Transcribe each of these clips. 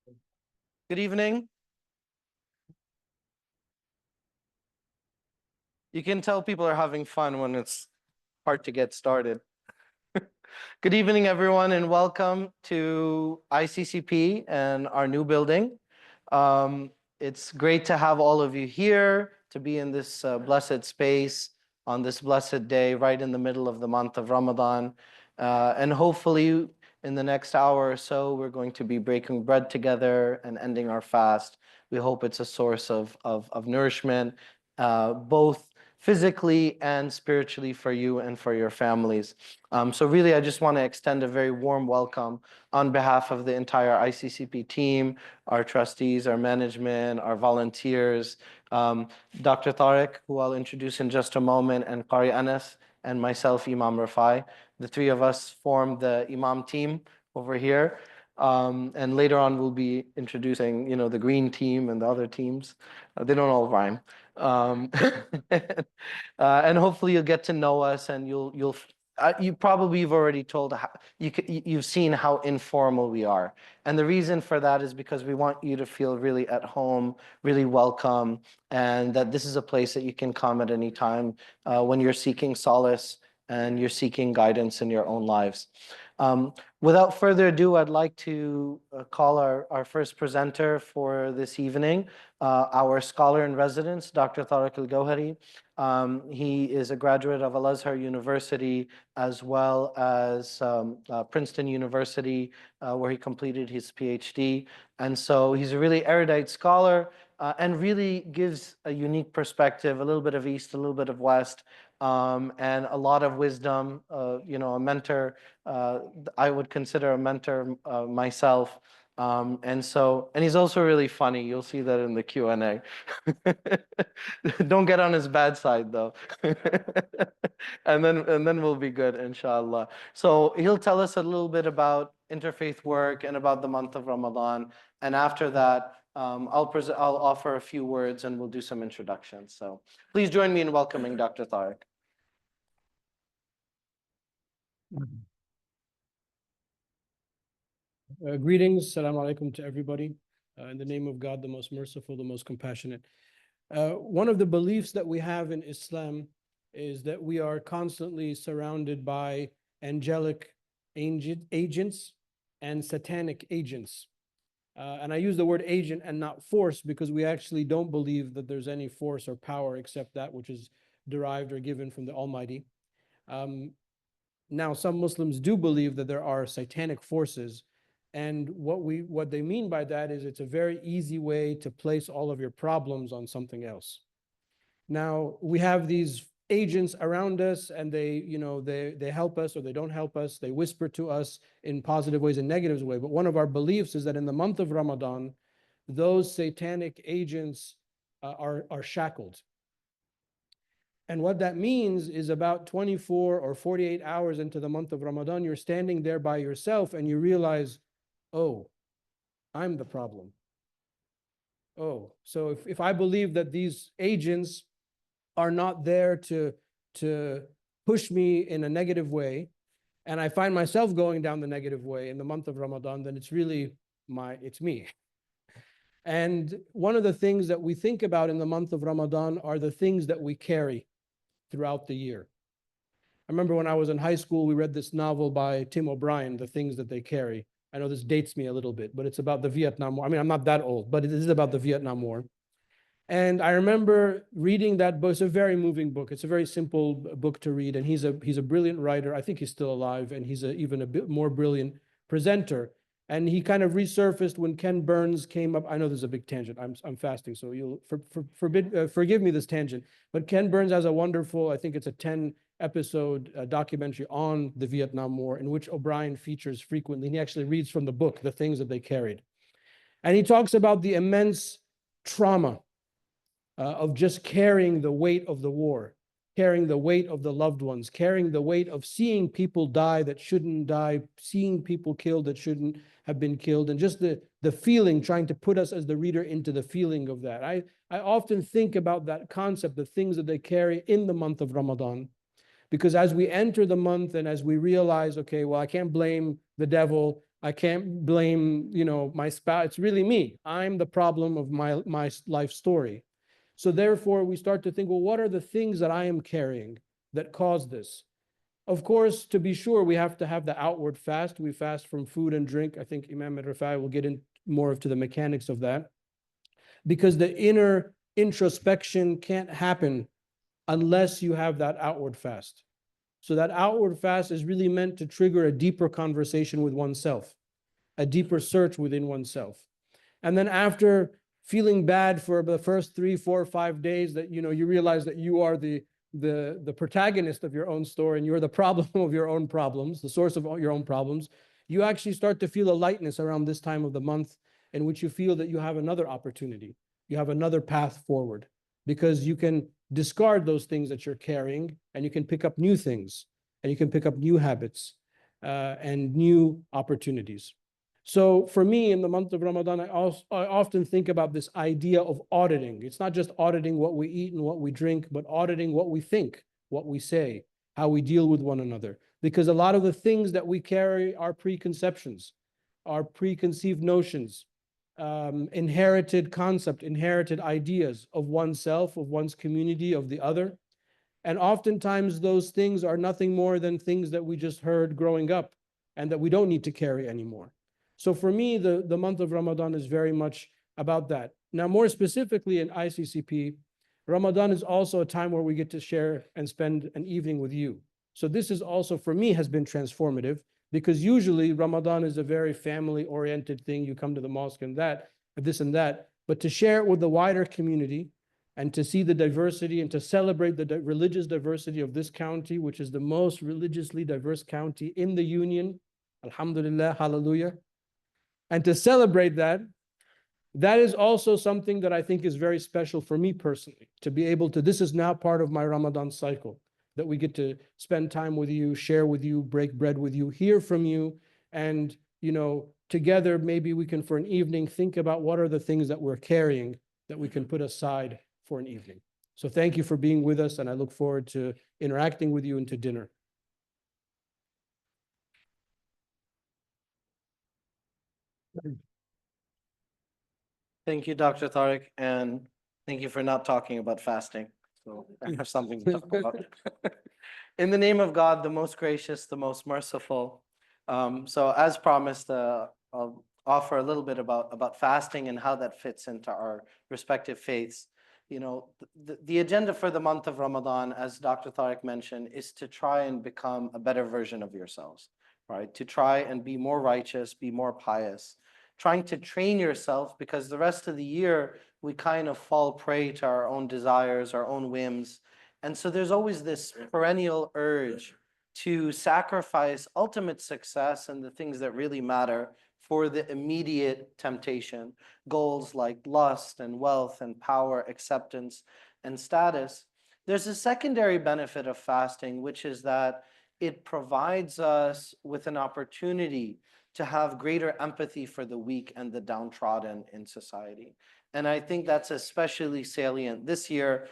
Good evening. You can tell people are having fun when it's hard to get started. Good evening, everyone, and welcome to ICCP and our new building. It's great to have all of you here, to be in this blessed space on this blessed day, right in the middle of the month of Ramadan. And hopefully, in the next hour or so, we're going to be breaking bread together and ending our fast. We hope it's a source of nourishment, both physically and spiritually for you and for your families. So really, I just want to extend a very warm welcome on behalf of the entire ICCP team, our trustees, our management, our volunteers, Dr. Tariq, who I'll introduce in just a moment, and Qari Anas, and myself, Imam Rafai. The three of us form the Imam team over here. And later on, we'll be introducing, the green team and the other teams. They don't all rhyme. Um, and hopefully you'll get to know us, and you probably have already told you've seen how informal we are. And the reason for that is because we want you to feel really at home, really welcome, and that this is a place that you can come at any time when you're seeking solace and you're seeking guidance in your own lives. Without further ado, I'd like to call our first presenter for this evening, our scholar in residence, Dr. Tariq Al-Gawhari. He is a graduate of Al-Azhar University as well as Princeton University, where he completed his PhD. And so he's a really erudite scholar and really gives a unique perspective, a little bit of East, a little bit of West, and a lot of wisdom. A mentor. I would consider a mentor myself. And he's also really funny. You'll see that in the Q&A. Don't get on his bad side though. And then we'll be good, inshallah. So he'll tell us a little bit about interfaith work and about the month of Ramadan. And after that, I'll offer a few words and we'll do some introductions. So please join me in welcoming Dr. Tariq. Greetings, salam alaikum to everybody. In the name of God, the most merciful, the most compassionate. One of the beliefs that we have in Islam is that we are constantly surrounded by angelic agents and satanic agents. And I use the word agent and not force because we actually don't believe that there's any force or power except that which is derived or given from the Almighty. Now, some Muslims do believe that there are satanic forces. And what they mean by that is it's a very easy way to place all of your problems on something else. Now, we have these agents around us and they help us or they don't help us. They whisper to us in positive ways and negative ways. But one of our beliefs is that in the month of Ramadan, those satanic agents are shackled. And what that means is about 24 or 48 hours into the month of Ramadan, you're standing there by yourself and you realize, oh, I'm the problem. Oh, so if I believe that these agents are not there to push me in a negative way, and I find myself going down the negative way in the month of Ramadan, then it's really it's me. And one of the things that we think about in the month of Ramadan are the things that we carry throughout the year. I remember when I was in high school, we read this novel by Tim O'Brien, The Things That They Carry. I know this dates me a little bit, but it's about the Vietnam War. I mean, I'm not that old, but it is about the Vietnam War. And I remember reading that book. It's a very moving book. It's a very simple book to read. And he's a brilliant writer. I think he's still alive, and he's even a bit more brilliant presenter. And he kind of resurfaced when Ken Burns came up. I know this is a big tangent. I'm fasting, so you'll forgive me this tangent. But Ken Burns has a wonderful, I think it's a 10-episode documentary on the Vietnam War in which O'Brien features frequently. And he actually reads from the book, The Things That They Carried. And he talks about the immense trauma of just carrying the weight of the war, carrying the weight of the loved ones, carrying the weight of seeing people die that shouldn't die, seeing people killed that shouldn't have been killed, and just the feeling, trying to put us as the reader into the feeling of that. I often think about that concept, the things that they carry in the month of Ramadan, because as we enter the month and as we realize, okay, well, I can't blame the devil, I can't blame, my spouse. It's really me. I'm the problem of my life story. So therefore, we start to think, well, what are the things that I am carrying that cause this? Of course, to be sure, we have to have the outward fast. We fast from food and drink. I think Imam al-Rifai will get in more into the mechanics of that, because the inner introspection can't happen unless you have that outward fast. So that outward fast is really meant to trigger a deeper conversation with oneself, a deeper search within oneself. And then after feeling bad for the first 3, 4, 5 days, that you realize that you are the protagonist of your own story, and you're the problem of your own problems, the source of all your own problems, you actually start to feel a lightness around this time of the month, in which you feel that you have another opportunity, you have another path forward, because you can discard those things that you're carrying, and you can pick up new things, and you can pick up new habits and new opportunities. So for me, in the month of Ramadan, I often think about this idea of auditing. It's not just auditing what we eat and what we drink, but auditing what we think, what we say, how we deal with one another. Because a lot of the things that we carry are preconceptions, are preconceived notions, inherited concept, inherited ideas of oneself, of one's community, of the other. And oftentimes those things are nothing more than things that we just heard growing up and that we don't need to carry anymore. So for me, the month of Ramadan is very much about that. Now, more specifically in ICCP, Ramadan is also a time where we get to share and spend an evening with you. So this is also, for me, has been transformative, because usually Ramadan is a very family-oriented thing. You come to the mosque and this and that. But to share it with the wider community, and to see the diversity and to celebrate the religious diversity of this county, which is the most religiously diverse county in the union, alhamdulillah, hallelujah. And to celebrate that is also something that I think is very special for me personally, to be able to, this is now part of my Ramadan cycle, that we get to spend time with you, share with you, break bread with you, hear from you, and, together, maybe we can, for an evening, think about what are the things that we're carrying that we can put aside for an evening. So thank you for being with us, and I look forward to interacting with you and to dinner. Thank you, Dr. Tariq, and thank you for not talking about fasting. So I have something to talk about. In the name of God, the most gracious, the most merciful. So as promised, I'll offer a little bit about fasting and how that fits into our respective faiths. The agenda for the month of Ramadan, as Dr. Tariq mentioned, is to try and become a better version of yourselves, right? To try and be more righteous, be more pious, trying to train yourself, because the rest of the year we kind of fall prey to our own desires, our own whims. And so there's always this perennial urge to sacrifice ultimate success and the things that really matter for the immediate temptation, goals like lust and wealth and power, acceptance and status. There's a secondary benefit of fasting, which is that it provides us with an opportunity to have greater empathy for the weak and the downtrodden in society. And I think that's especially salient this year.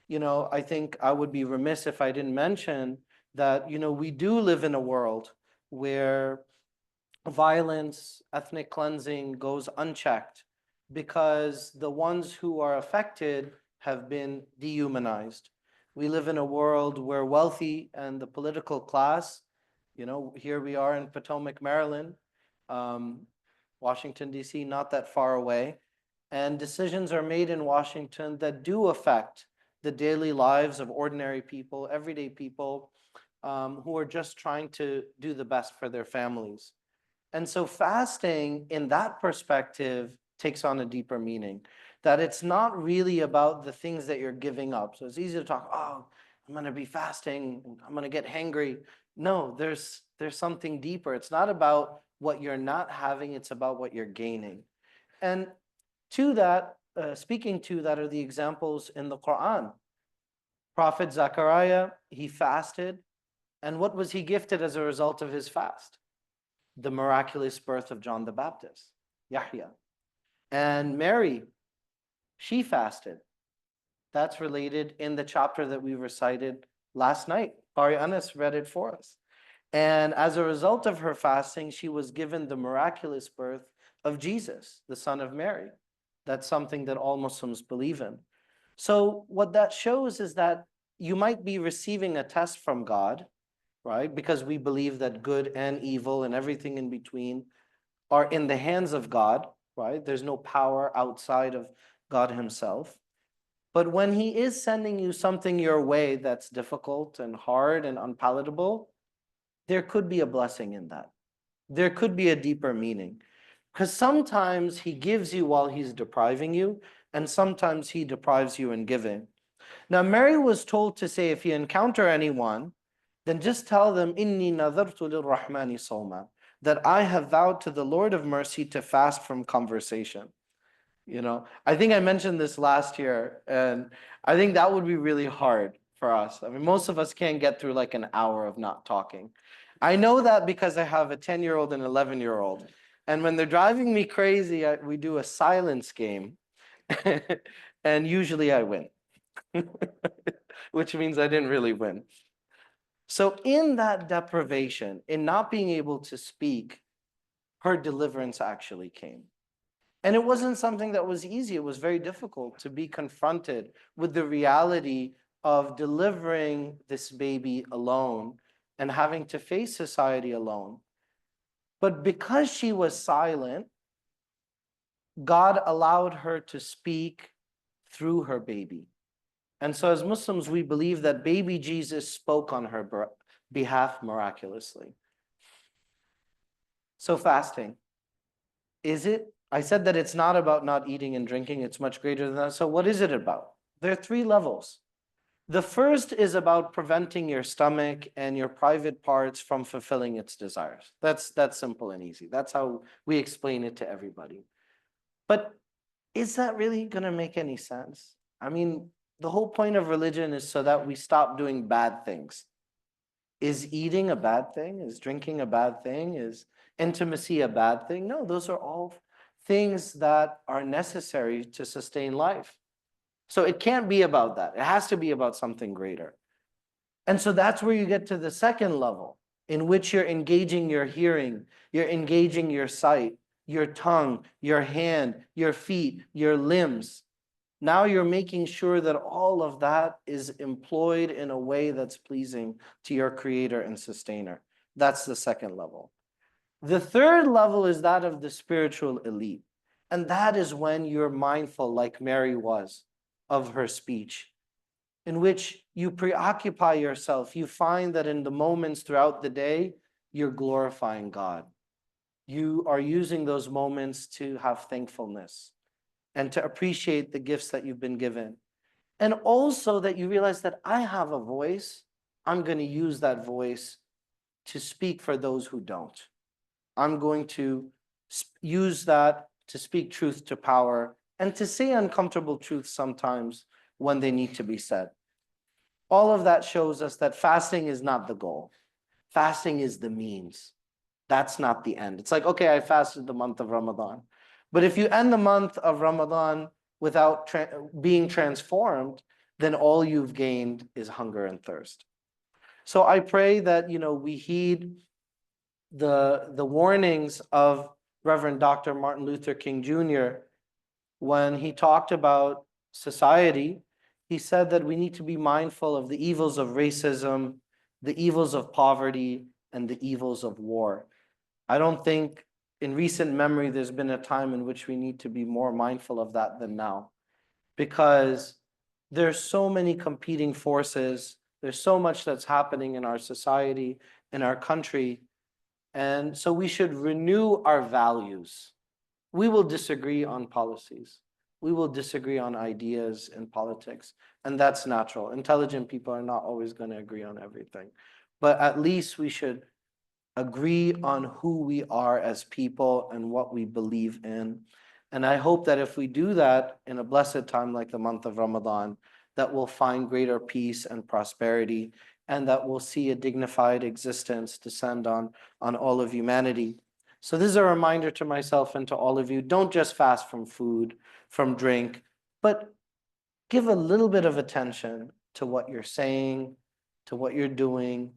I think I would be remiss if I didn't mention that, we do live in a world where violence, ethnic cleansing goes unchecked, because the ones who are affected have been dehumanized. We live in a world where wealthy and the political class, here we are in Potomac, Maryland, Washington, D.C., not that far away, and decisions are made in Washington that do affect the daily lives of ordinary people, everyday people, who are just trying to do the best for their families. And so fasting, in that perspective, takes on a deeper meaning, that it's not really about the things that you're giving up. So it's easy to talk, oh, I'm going to be fasting, I'm going to get hangry. No, there's something deeper. It's not about what you're not having, it's about what you're gaining. And to that, speaking to that are the examples in the Quran. Prophet Zechariah, he fasted, and what was he gifted as a result of his fast? The miraculous birth of John the Baptist, Yahya. And Mary, she fasted. That's related in the chapter that we recited last night. Qari Anas read it for us. And as a result of her fasting, she was given the miraculous birth of Jesus, the son of Mary. That's something that all Muslims believe in. So what that shows is that you might be receiving a test from God, right? Because we believe that good and evil and everything in between are in the hands of God, right? There's no power outside of God himself. But when he is sending you something your way that's difficult and hard and unpalatable, there could be a blessing in that. There could be a deeper meaning. Because sometimes he gives you while he's depriving you, and sometimes he deprives you in giving. Now, Mary was told to say, if you encounter anyone, then just tell them, Inni nadartu lirrahmani sawma, that I have vowed to the Lord of mercy to fast from conversation. I think I mentioned this last year, and I think that would be really hard for us. I mean, most of us can't get through like an hour of not talking. I know that because I have a 10-year-old and 11-year-old. And when they're driving me crazy, we do a silence game. And usually I win, which means I didn't really win. So in that deprivation, in not being able to speak, her deliverance actually came. And it wasn't something that was easy. It was very difficult to be confronted with the reality of delivering this baby alone and having to face society alone. But because she was silent, God allowed her to speak through her baby. And so as Muslims, we believe that baby Jesus spoke on her behalf miraculously. So fasting, is it? I said that it's not about not eating and drinking. It's much greater than that. So what is it about? There are 3 levels. The first is about preventing your stomach and your private parts from fulfilling its desires. That's simple and easy. That's how we explain it to everybody. But is that really going to make any sense? I mean, the whole point of religion is so that we stop doing bad things. Is eating a bad thing? Is drinking a bad thing? Is intimacy a bad thing? No, those are all things that are necessary to sustain life. So it can't be about that. It has to be about something greater. And so that's where you get to the second level, in which you're engaging your hearing, you're engaging your sight, your tongue, your hand, your feet, your limbs. Now you're making sure that all of that is employed in a way that's pleasing to your creator and sustainer. That's the second level. The third level is that of the spiritual elite. And that is when you're mindful, like Mary was, of her speech, in which you preoccupy yourself. You find that in the moments throughout the day, you're glorifying God. You are using those moments to have thankfulness and to appreciate the gifts that you've been given. And also that you realize that I have a voice. I'm going to use that voice to speak for those who don't. I'm going to use that to speak truth to power and to say uncomfortable truths sometimes when they need to be said. All of that shows us that fasting is not the goal. Fasting is the means. That's not the end. It's like, okay, I fasted the month of Ramadan. But if you end the month of Ramadan without being transformed, then all you've gained is hunger and thirst. So I pray that, we heed the warnings of Reverend Dr. Martin Luther King Jr. when he talked about society. He said that we need to be mindful of the evils of racism, the evils of poverty, and the evils of war. I don't think in recent memory there's been a time in which we need to be more mindful of that than now, because there's so many competing forces. There's so much that's happening in our society, in our country. And so we should renew our values. We will disagree on policies. We will disagree on ideas in politics, and that's natural. Intelligent people are not always going to agree on everything, but at least we should agree on who we are as people and what we believe in. And I hope that if we do that in a blessed time like the month of Ramadan, that we'll find greater peace and prosperity, and that we'll see a dignified existence descend on all of humanity. So this is a reminder to myself and to all of you, don't just fast from food, from drink, but give a little bit of attention to what you're saying, to what you're doing,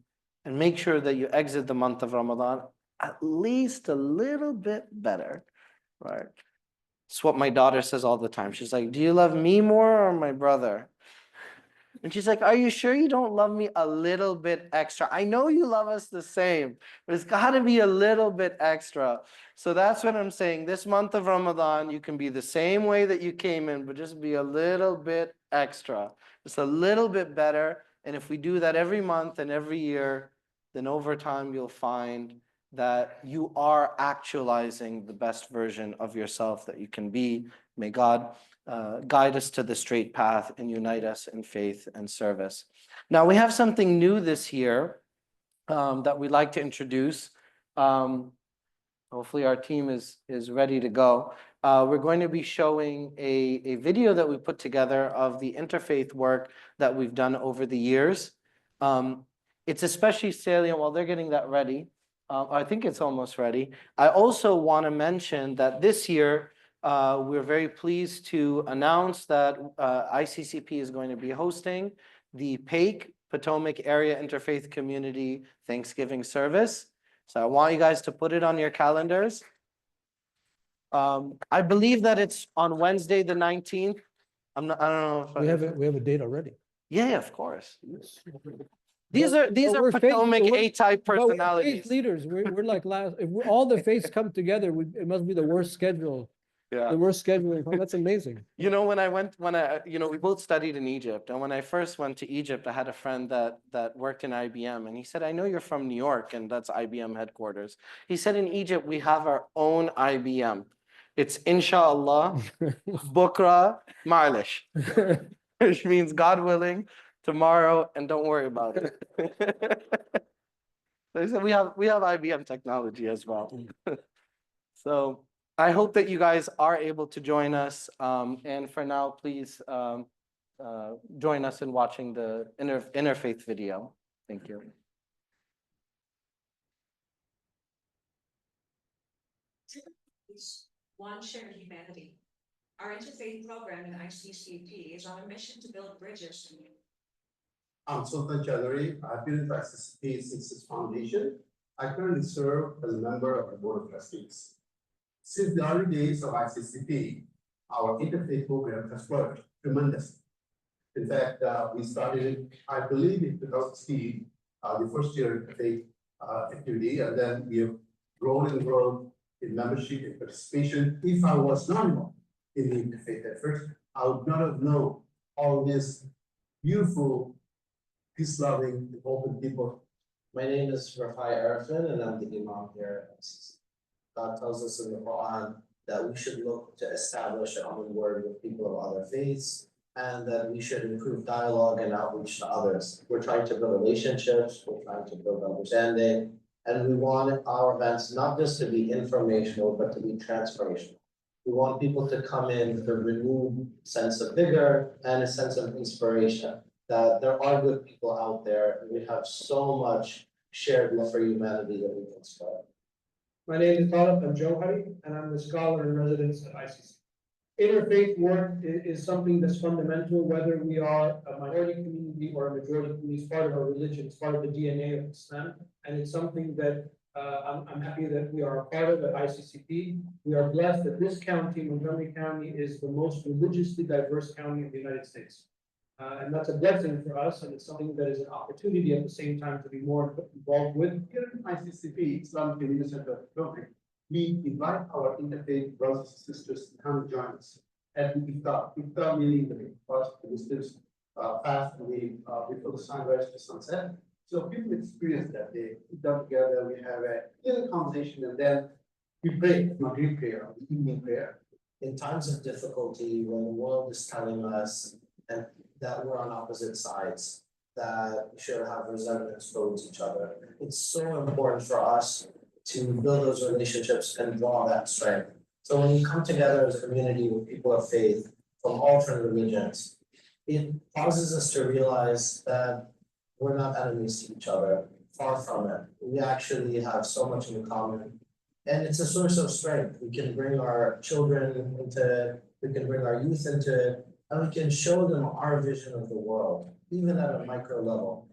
and make sure that you exit the month of Ramadan at least a little bit better, right? It's what my daughter says all the time. She's like, do you love me more or my brother? And she's like, are you sure you don't love me a little bit extra? I know you love us the same, but it's got to be a little bit extra. So that's what I'm saying. This month of Ramadan, you can be the same way that you came in, but just be a little bit extra, just a little bit better. And if we do that every month and every year, then over time, you'll find that you are actualizing the best version of yourself that you can be. May God guide us to the straight path and unite us in faith and service. Now, we have something new this year that we'd like to introduce. Hopefully our team is ready to go. We're going to be showing a video that we put together of the interfaith work that we've done over the years. It's especially salient while they're getting that ready. I think it's almost ready. I also want to mention that this year, we're very pleased to announce that ICCP is going to be hosting the PAIC, Potomac Area Interfaith Community Thanksgiving Service. So I want you guys to put it on your calendars. I believe that it's on Wednesday, the 19th. I don't know if We have a date already. Yeah, of course. These are we're faith- Potomac we're- A-type But we're faith personalities. leaders, we're like if all the faiths come together, it must be the worst schedule. Yeah. The worst scheduling. That's amazing. You know, we both studied in Egypt, and when I first went to Egypt, I had a friend that worked in IBM, and he said, I know you're from New York, and that's IBM headquarters. He said, in Egypt, we have our own IBM. It's Inshallah, Bukra, Ma'alish, which means God willing, tomorrow, and don't worry about it. They said we have IBM technology as well. So I hope that you guys are able to join us. And for now, please join us in watching the interfaith video. Thank you. One shared humanity. Our interfaith program in ICCP is on a mission to build bridges. I'm Sultan Chowdhury. I've been with ICCP since its foundation. I currently serve as a member of the Board of Trustees. Since the early days of ICCP, our interfaith program has worked tremendously. In fact, we started, I believe, in 2016, the first year interfaith activity, and then we have grown and grown in membership and participation. If I was not involved in the interfaith at first, I would not have known all these beautiful, peace-loving, open people. My name is Rafai Arafin, and I'm the Imam here at ICCP. God tells us in the Quran that we should look to establish a common word with people of other faiths, and that we should improve dialogue and outreach to others. We're trying to build relationships, we're trying to build understanding, and we want our events not just to be informational, but to be transformational. We want people to come in with a renewed sense of vigor and a sense of inspiration, that there are good people out there, and we have so much shared love for humanity that we can spread. My name is Talib Al-Jawhari, and I'm the scholar in residence at ICCP. Interfaith work is something that's fundamental, whether we are a minority community or a majority community. It's part of our religion, it's part of the DNA of Islam, and it's something that I'm happy that we are a part of at ICCP. We are blessed that this county, Montgomery County, is the most religiously diverse county in the United States. And that's a blessing for us, and it's something that is an opportunity at the same time to be more involved with. Here in ICCP, Islamic Community Center program, we invite our interfaith brothers and sisters to come join us at the Iftar. Iftar meaning the first Muslims fast before the sunrise to sunset. So people experience that. They sit down together, we have a little conversation, and then we pray, Maghrib prayer, the evening prayer. In times of difficulty, when the world is telling us and that we're on opposite sides, that we should have resentments towards each other, it's so important for us to build those relationships and draw that strength. So when you come together as a community with people of faith from alternate religions, it causes us to realize that we're not enemies to each other, far from it. We actually have so much in common. And it's a source of strength. We can bring our children into it, we can bring our youth into it, and we can show them our vision of the world, even at a micro level.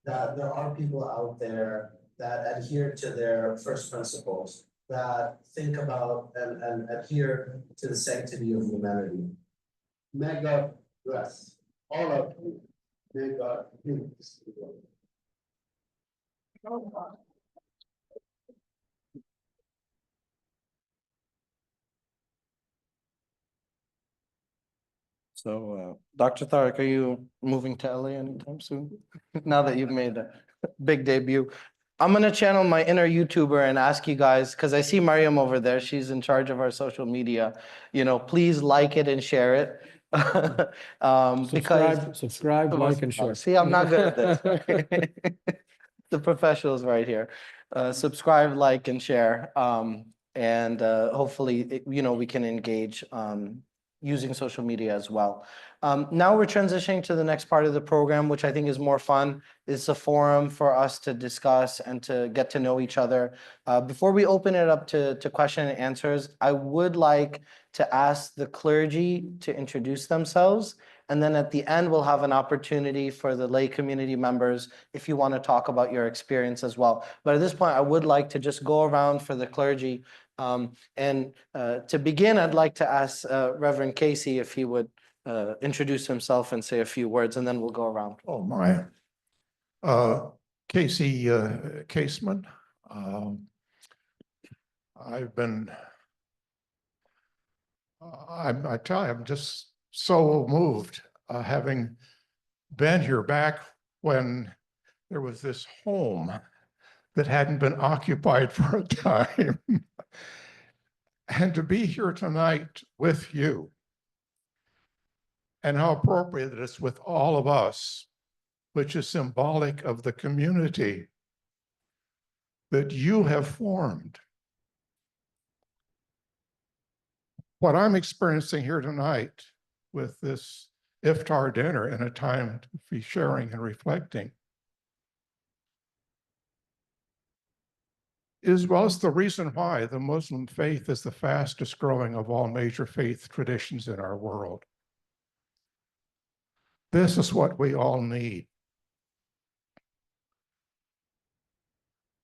that there are people out there that adhere to their first principles, that think about and adhere to the sanctity of humanity. May God bless all of you. May God bless you. So, Dr. Tariq, are you moving to LA anytime soon? Now that you've made a big debut. I'm gonna channel my inner YouTuber and ask you guys, because I see Mariam over there, she's in charge of our social media. You know, please like it and share it. Because Subscribe, like, and share. See, I'm not good at this. The professionals right here. Subscribe, like, and share. And hopefully, you know, we can engage using social media as well. Now we're transitioning to the next part of the program, which I think is more fun. It's a forum for us to discuss and to get to know each other. Before we open it up to question and answers, I would like to ask the clergy to introduce themselves. And then at the end, we'll have an opportunity for the lay community members if you want to talk about your experience as well. But at this point, I would like to just go around for the clergy. To begin, I'd like to ask Reverend Casey if he would introduce himself and say a few words, and then we'll go around. Oh, my. Casey Caseman. I've been, I tell you, I'm just so moved having been here back when there was this home that hadn't been occupied for a time. And to be here tonight with you, and how appropriate it is with all of us, which is symbolic of the community that you have formed. What I'm experiencing here tonight with this iftar dinner and a time to be sharing and reflecting is, well, it's the reason why the Muslim faith is the fastest growing of all major faith traditions in our world. This is what we all need.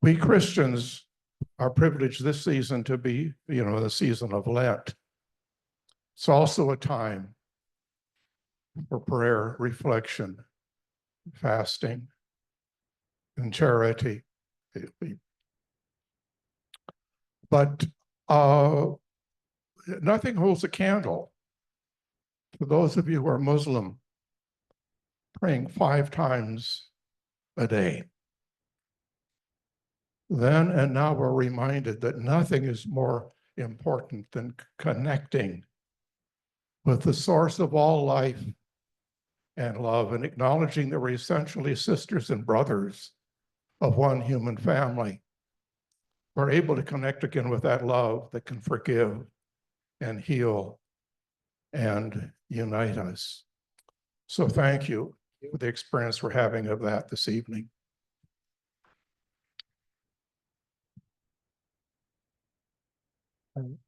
We Christians are privileged this season to be, you know, the season of Lent. It's also a time for prayer, reflection, fasting, and charity. But nothing holds a candle to those of you who are Muslim praying 5 times a day. Then and now we're reminded that nothing is more important than connecting with the source of all life and love, and acknowledging that we're essentially sisters and brothers of one human family. We're able to connect again with that love that can forgive and heal and unite us. So thank you for the experience we're having of that this evening.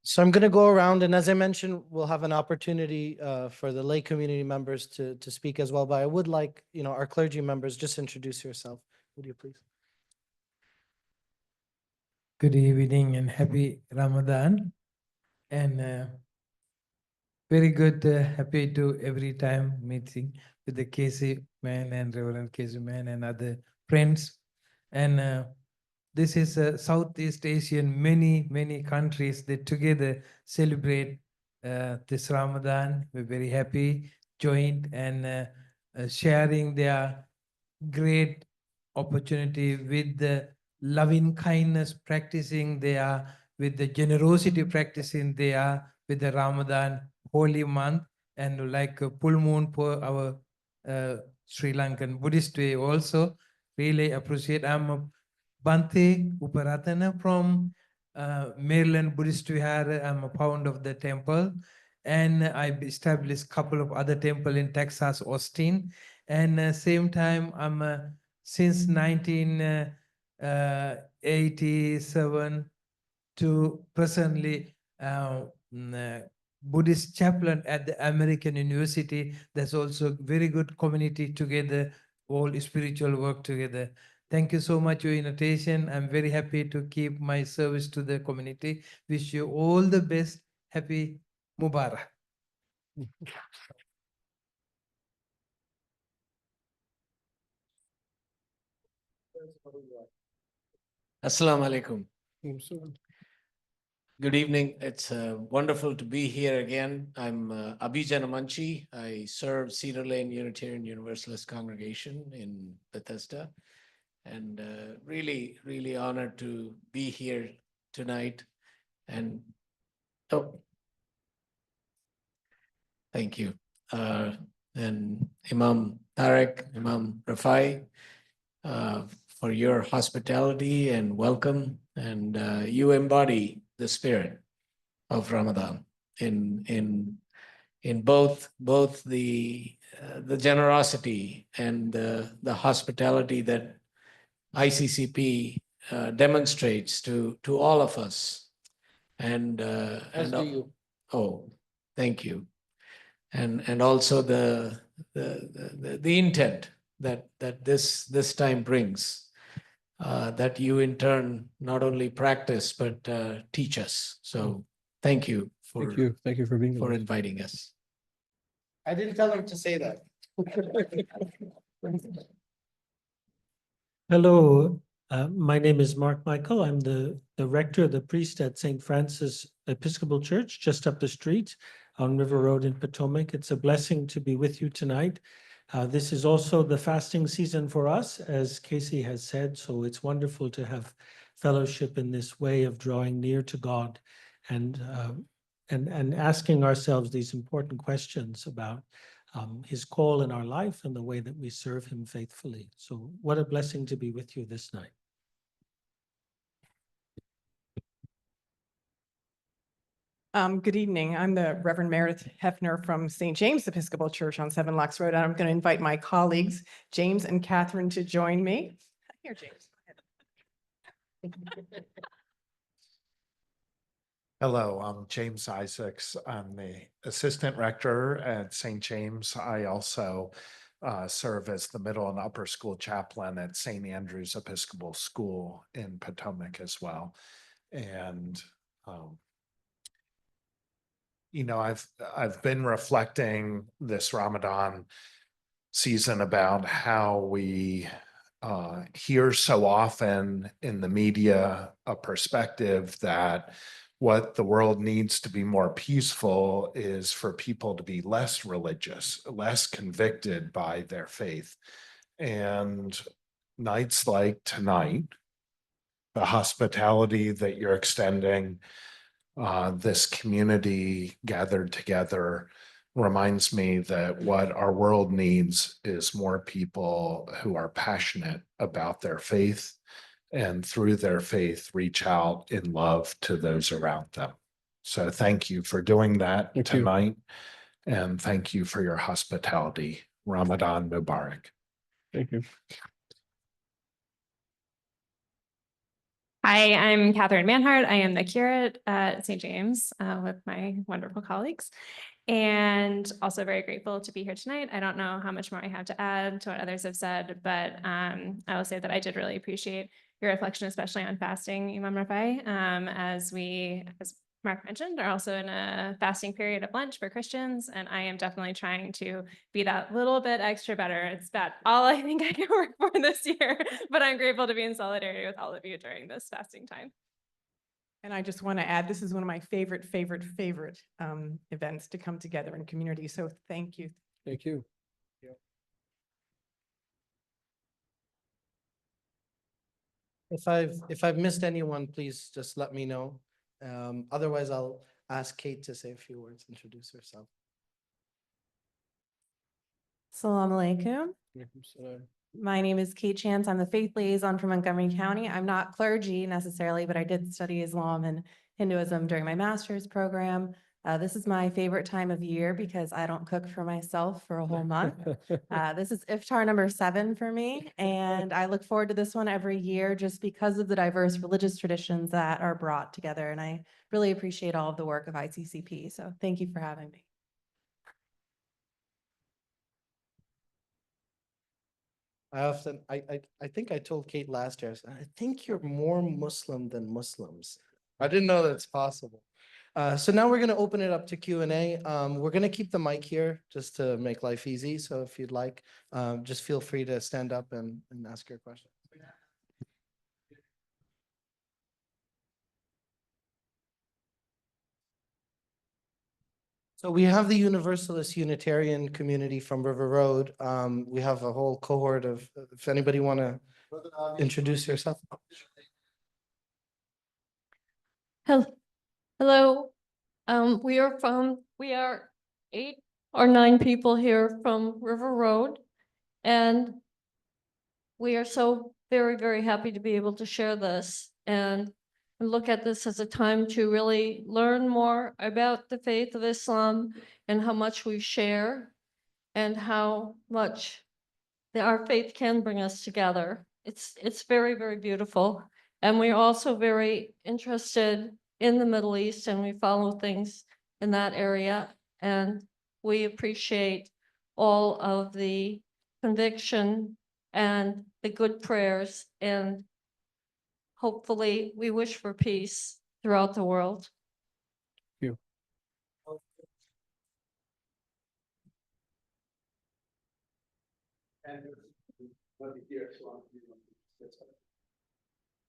So I'm going to go around, and as I mentioned, we'll have an opportunity for the lay community members to speak as well. But I would like, you know, our clergy members, just introduce yourself. Would you please? Good evening and happy Ramadan. And very good, happy to every time meeting with the Casey man and Reverend Casey man and other friends. And this is Southeast Asian, many countries that together celebrate this Ramadan. We're very happy, joined and sharing their great opportunity with the loving kindness practicing there, with the generosity practicing there, with the Ramadan holy month, and like a full moon for our Sri Lankan Buddhist way also. Really appreciate. I'm a Bante Uparatana from Maryland Buddhist Vihara. I'm a founder of the temple, and I've established a couple of other temples in Texas, Austin. And same time, I'm since 1987 to presently Buddhist chaplain at the American University. There's also very good community together all spiritual work together. Thank you so much for your invitation. I'm very happy to keep my service to the community. Wish you all the best. Happy Mubarak. Assalamu alaikum. So, Good evening. It's wonderful to be here again. I'm Abhijan Amanchi. I serve Cedar Lane Unitarian Universalist Congregation in Bethesda. And really, really honored to be here tonight. And oh, thank you. And Imam Tarek, Imam Rafai, for your hospitality and welcome. And you embody the spirit of Ramadan in both the generosity and the hospitality that ICCP demonstrates to all of us. And As do you. oh, thank you. And also the intent that this time brings. That you in turn not only practice but teach us. So thank you for thank you for being for with us. inviting us. I didn't tell him to say that. Hello, my name is Mark Michael. I'm the rector, the priest at St. Francis Episcopal Church, just up the street on River Road in Potomac. It's a blessing to be with you tonight. This is also the fasting season for us, as Casey has said, so it's wonderful to have fellowship in this way of drawing near to God and asking ourselves these important questions about his call in our life and the way that we serve him faithfully. So what a blessing to be with you this night. Good evening. I'm the Reverend Meredith Hefner from St. James Episcopal Church on 7 Locks Road. I'm going to invite my colleagues, James and Catherine, to join me. Here, James. Go ahead. Hello, I'm James Isaacs. I'm the assistant rector at St. James. I also serve as the middle and upper school chaplain at St. Andrew's Episcopal School in Potomac as well. And you know, I've been reflecting this Ramadan season about how we hear so often in the media a perspective that what the world needs to be more peaceful is for people to be less religious, less convicted by their faith. And nights like tonight, the hospitality that you're extending, this community gathered together reminds me that what our world needs is more people who are passionate about their faith and through their faith reach out in love to those around them. So thank you for doing that tonight. And thank you for your hospitality. Ramadan Mubarak. Thank you. Hi, I'm Catherine Manhart. I am the curate at St. James with my wonderful colleagues, and also very grateful to be here tonight. I don't know how much more I have to add to what others have said, but I will say that I did really appreciate your reflection, especially on fasting, Imam Rafai, as Mark mentioned, are also in a fasting period of lunch for Christians, and I am definitely trying to be that little bit extra better. It's about all I think I can work for this year, but I'm grateful to be in solidarity with all of you during this fasting time. And I just want to add, this is one of my favorite events to come together in community. So thank you. Thank you. If I've missed anyone, please just let me know. Otherwise, I'll ask Kate to say a few words, introduce herself. Assalamu alaikum. My name is Kate Chance. I'm the faith liaison for Montgomery County. I'm not clergy necessarily, but I did study Islam and Hinduism during my master's program. This is my favorite time of year because I don't cook for myself for a whole month. This is Iftar number 7 for me, and I look forward to this one every year just because of the diverse religious traditions that are brought together. And I really appreciate all of the work of ICCP. So thank you for having me. I think I told Kate last year, I said, I think you're more Muslim than Muslims. I didn't know that's possible. So now we're going to open it up to Q&A. We're going to keep the mic here just to make life easy. So if you'd like, just feel free to stand up and ask your question. So we have the Universalist Unitarian community from River Road. We have a whole cohort of, if anybody want to introduce yourself. Hello. We are 8 or 9 people here from River Road. And we are so very, very happy to be able to share this and look at this as a time to really learn more about the faith of Islam and how much we share and how much our faith can bring us together. It's very, very beautiful. And we're also very interested in the Middle East, and we follow things in that area. And we appreciate all of the conviction and the good prayers. And hopefully we wish for peace throughout the world. You.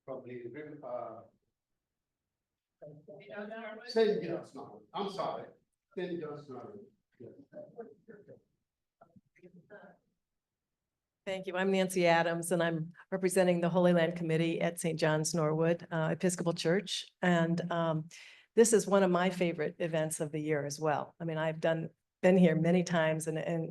Probably, St. John's now. I'm sorry. St. John's now. Thank you. I'm Nancy Adams, and I'm representing the Holy Land Committee at St. John's Norwood Episcopal Church. And this is one of my favorite events of the year as well. I mean, been here many times and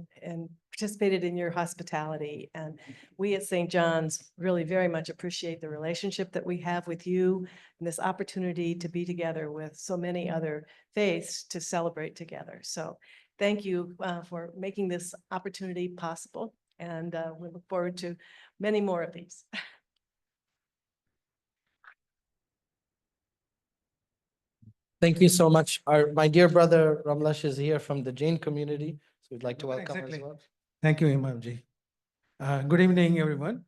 participated in your hospitality. And we at St. John's really very much appreciate the relationship that we have with you and this opportunity to be together with so many other faiths to celebrate together. So thank you for making this opportunity possible. And we look forward to many more of these. Thank you so much. My dear brother Ramlesh is here from the Jain community, so we'd like to welcome him as well. Thank you, Imamji. Good evening, everyone.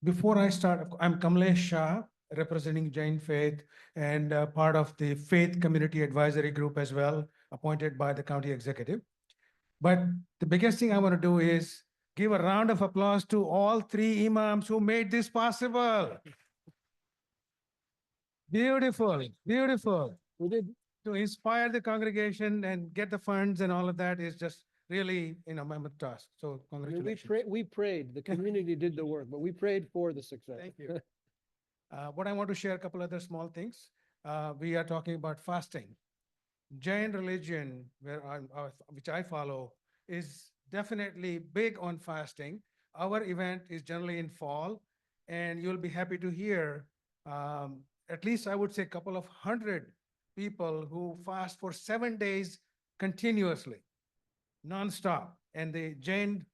Before I start, I'm Kamlesh Shah, representing Jain Faith and part of the Faith Community Advisory Group as well, appointed by the county executive. But the biggest thing I want to do is give a round of applause to all 3 imams who made this possible. Beautiful, beautiful. We did to inspire the congregation and get the funds and all of that is just really, mammoth task. So congratulations. We prayed, the community did the work, but we prayed for the success. Thank you. What I want to share a couple other small things. We are talking about fasting. Jain religion, which I follow, is definitely big on fasting. Our event is generally in fall, and you'll be happy to hear, at least I would say a couple of 100 people who fast for 7 days continuously, nonstop. And the Jain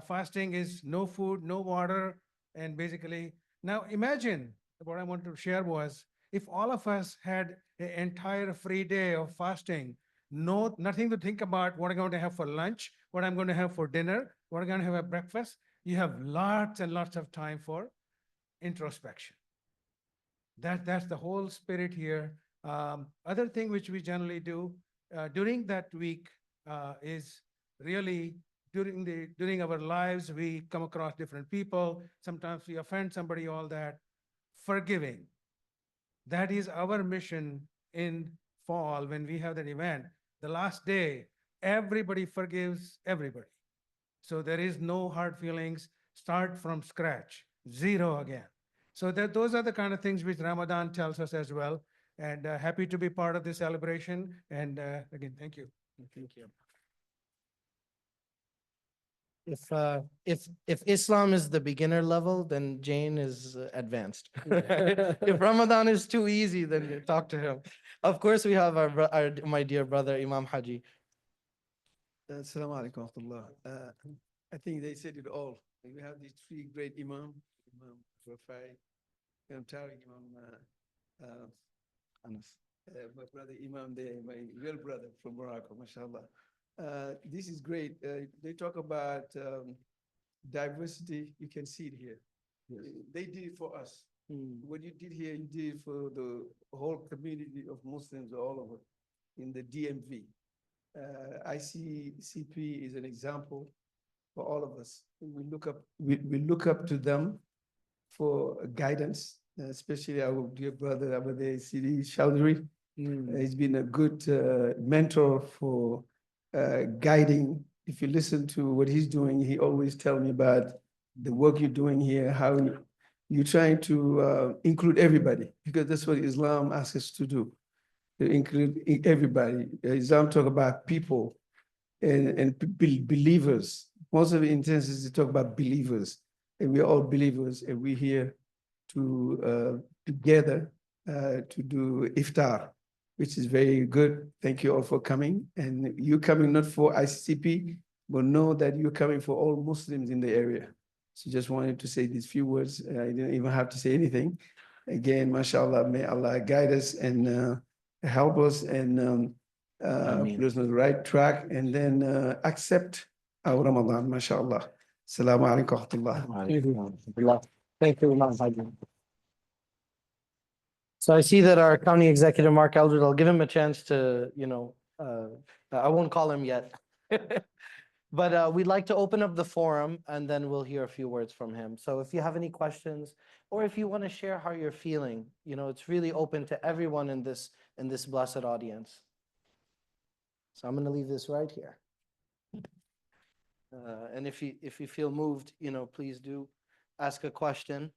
fasting is no food, no water, and basically, now imagine what I wanted to share was, if all of us had an entire free day of fasting, nothing to think about what I'm going to have for lunch, what I'm going to have for dinner, what I'm going to have at breakfast, you have lots and lots of time for introspection. That's the whole spirit here. Other thing which we generally do during that week is really during our lives, we come across different people. Sometimes we offend somebody, all that. Forgiving. That is our mission in fall when we have that event. The last day, everybody forgives everybody. So there is no hard feelings. Start from scratch, 0 again. So those are the kind of things which Ramadan tells us as well. And happy to be part of this celebration. And again, thank you. Thank you. If Islam is the beginner level, then Jain is advanced. If Ramadan is too easy, then you talk to him. Of course, we have my dear brother Imam Haji. Assalamu alaikum wa rahmatullah. I think they said it all. We have these 3 great Imam Rafai, Imam Tariq, Imam Anas. My brother Imam there, my real brother from Morocco, mashallah. This is great. They talk about diversity, you can see it here. They did it for us. What you did here, you did it for the whole community of Muslims all over in the DMV. ICCP is an example for all of us. We look up to them for guidance, especially our dear brother over there, Sidi Chowdhury. He's been a good mentor for guiding. If you listen to what he's doing, he always tell me about the work you're doing here, how you're trying to include everybody, because that's what Islam asks us to do, to include everybody. Islam talk about people and believers. Most of the instances they talk about believers, and we're all believers, and we're here to together to do iftar, which is very good. Thank you all for coming, and you coming not for ICCP, but know that you're coming for all Muslims in the area. So just wanted to say these few words. I didn't even have to say anything. Again, mashallah, may Allah guide us and help us and put us on the right track, and then accept our Ramadan, mashallah. Assalamu alaikum wa rahmatullah. Thank you, Imam Haji. So I see that our county executive, Mark Eldred, I'll give him a chance to, I won't call him yet. But we'd like to open up the forum, and then we'll hear a few words from him. So if you have any questions, or if you want to share how you're feeling, it's really open to everyone in this blessed audience. So I'm going to leave this right here. And if you feel moved, please do ask a question.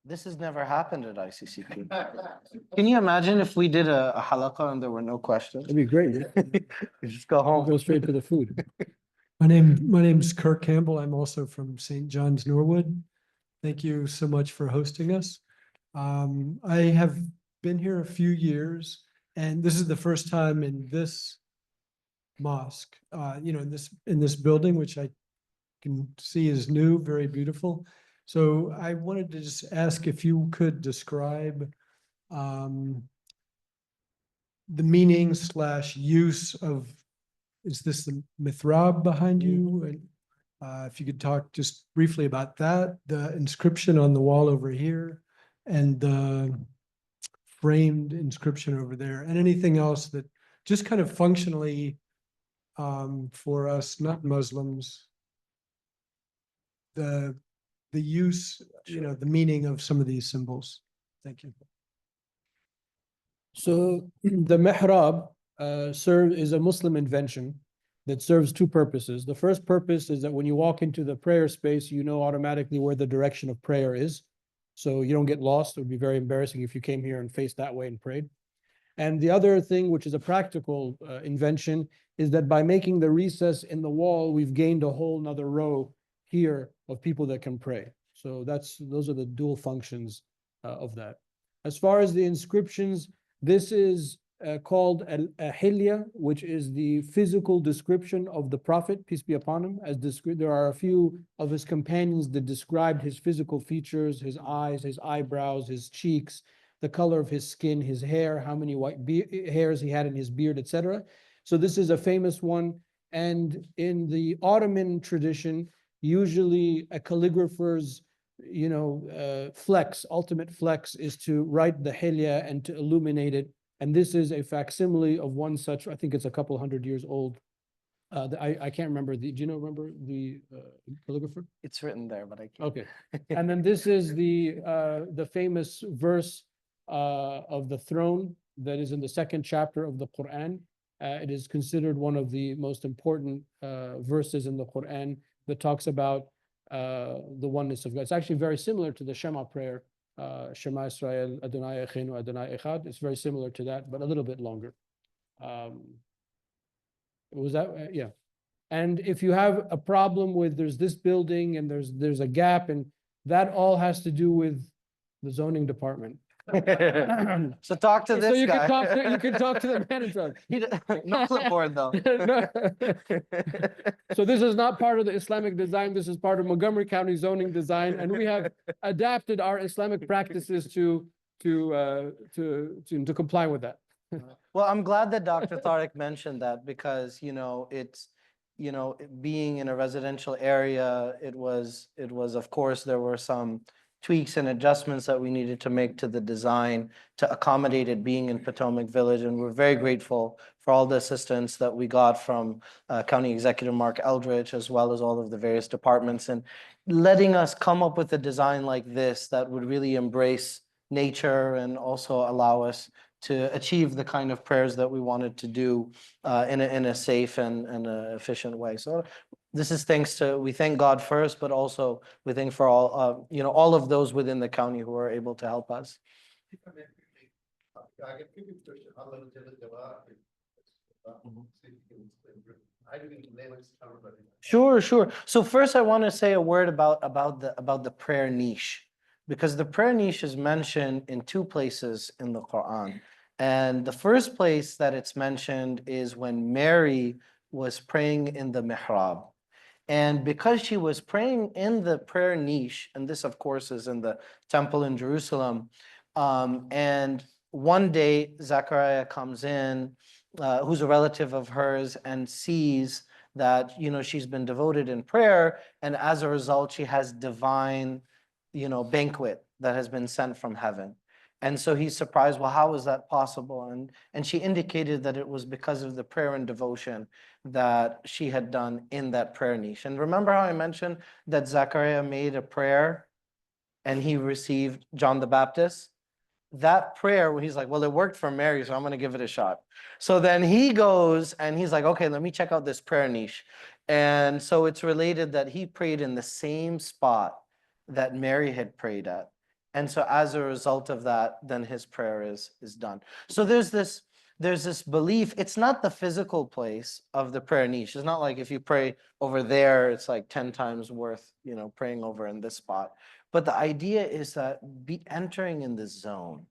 This has never happened at ICCP. Can you imagine if we did a halaqah and there were no questions? That'd be great. You just go home. Go straight to the food. My name's Kirk Campbell. I'm also from St. John's, Norwood. Thank you so much for hosting us. I have been here a few years, and this is the first time in this mosque, in this building, which I can see is new, very beautiful. So I wanted to just ask if you could describe the meaning / use of, is this the mihrab behind you? And if you could talk just briefly about that, the inscription on the wall over here, and the framed inscription over there, and anything else that just kind of functionally for us not Muslims, the use, the meaning of some of these symbols. Thank you. So the mihrab is a Muslim invention that serves two purposes. The first purpose is that when you walk into the prayer space, you know automatically where the direction of prayer is. So you don't get lost. It would be very embarrassing if you came here and faced that way and prayed. And the other thing, which is a practical invention, is that by making the recess in the wall, we've gained a whole nother row here of people that can pray. So those are the dual functions of that. As far as the inscriptions, this is called a hilya, which is the physical description of the Prophet, peace be upon him. There are a few of his companions that described his physical features, his eyes, his eyebrows, his cheeks, the color of his skin, his hair, how many white hairs he had in his beard, etc. So this is a famous one. And in the Ottoman tradition, usually a calligrapher's ultimate flex is to write the hilya and to illuminate it. And this is a facsimile of one such, I think it's a couple hundred years old. I can't remember, do you remember the calligrapher? It's written there, but I can't. Okay. And then this is the famous verse of the throne that is in the second chapter of the Quran. It is considered one of the most important verses in the Quran that talks about the oneness of God. It's actually very similar to the Shema prayer, Shema Israel, Adonai Echenu, Adonai Echad. It's very similar to that, but a little bit longer. Was that, yeah. And if you have a problem with there's this building and there's a gap, and that all has to do with the zoning department. So talk to this so you guy. You can talk to the manager. No clipboard though. So this is not part of the Islamic design. This is part of Montgomery County zoning design, and we have adapted our Islamic practices to comply with that. Well, I'm glad that Dr. Tariq mentioned that because, it's, being in a residential area, it was, of course, there were some tweaks and adjustments that we needed to make to the design to accommodate it being in Potomac Village. And we're very grateful for all the assistance that we got from County Executive Mark Eldridge, as well as all of the various departments, and letting us come up with a design like this that would really embrace nature and also allow us to achieve the kind of prayers that we wanted to do in a safe and efficient way. So this is we thank God first, but also we thank for all, all of those within the county who are able to help us. Sure, sure. So first I want to say a word about the prayer niche, because the prayer niche is mentioned in two places in the Quran. And the first place that it's mentioned is when Mary was praying in the mihrab. And because she was praying in the prayer niche, and this of course is in the temple in Jerusalem, and one day Zechariah comes in, who's a relative of hers, and sees that, she's been devoted in prayer, and as a result, she has divine, banquet that has been sent from heaven. And so he's surprised, well, how is that possible? And she indicated that it was because of the prayer and devotion that she had done in that prayer niche. And remember how I mentioned that Zechariah made a prayer and he received John the Baptist? That prayer, where he's like, well, it worked for Mary, so I'm going to give it a shot. So then he goes and he's like, okay, let me check out this prayer niche. And so it's related that he prayed in the same spot that Mary had prayed at. And so as a result of that, then his prayer is done. So there's this belief, it's not the physical place of the prayer niche. It's not like if you pray over there, it's like 10 times worth, praying over in this spot. But the idea is that be entering in the zone.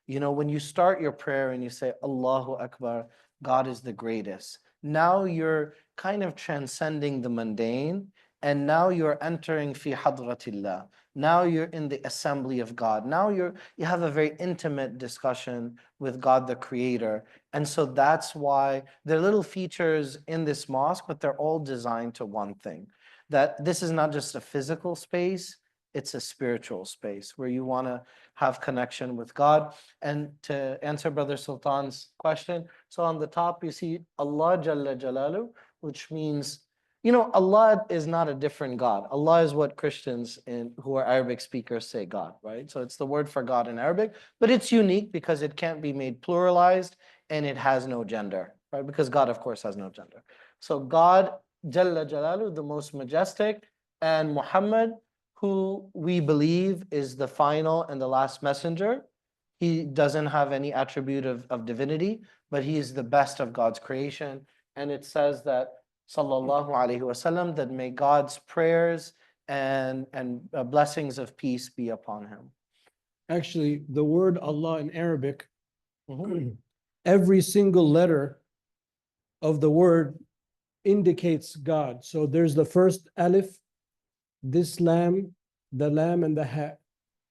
When you start your prayer and you say, Allahu Akbar, God is the greatest. Now you're kind of transcending the mundane, and now you're entering fi hadratillah. Now you're in the assembly of God. Now you have a very intimate discussion with God the Creator. And so that's why there are little features in this mosque, but they're all designed to one thing, that this is not just a physical space, it's a spiritual space where you want to have connection with God. And to answer Brother Sultan's question, so on the top you see Allah Jalla Jalalu, which means, Allah is not a different God. Allah is what Christians who are Arabic speakers say God, right? So it's the word for God in Arabic, but it's unique because it can't be made pluralized and it has no gender, right? Because God, of course, has no gender. So God, Jalla Jalalu, the most majestic, and Muhammad, who we believe is the final and the last messenger. He doesn't have any attribute of divinity, but he is the best of God's creation. And it says that, sallallahu alaihi wasallam, that may God's prayers and blessings of peace be upon him. Actually, the word Allah in Arabic, every single letter of the word indicates God. So there's the first alif, this lam, the lam, and the ha.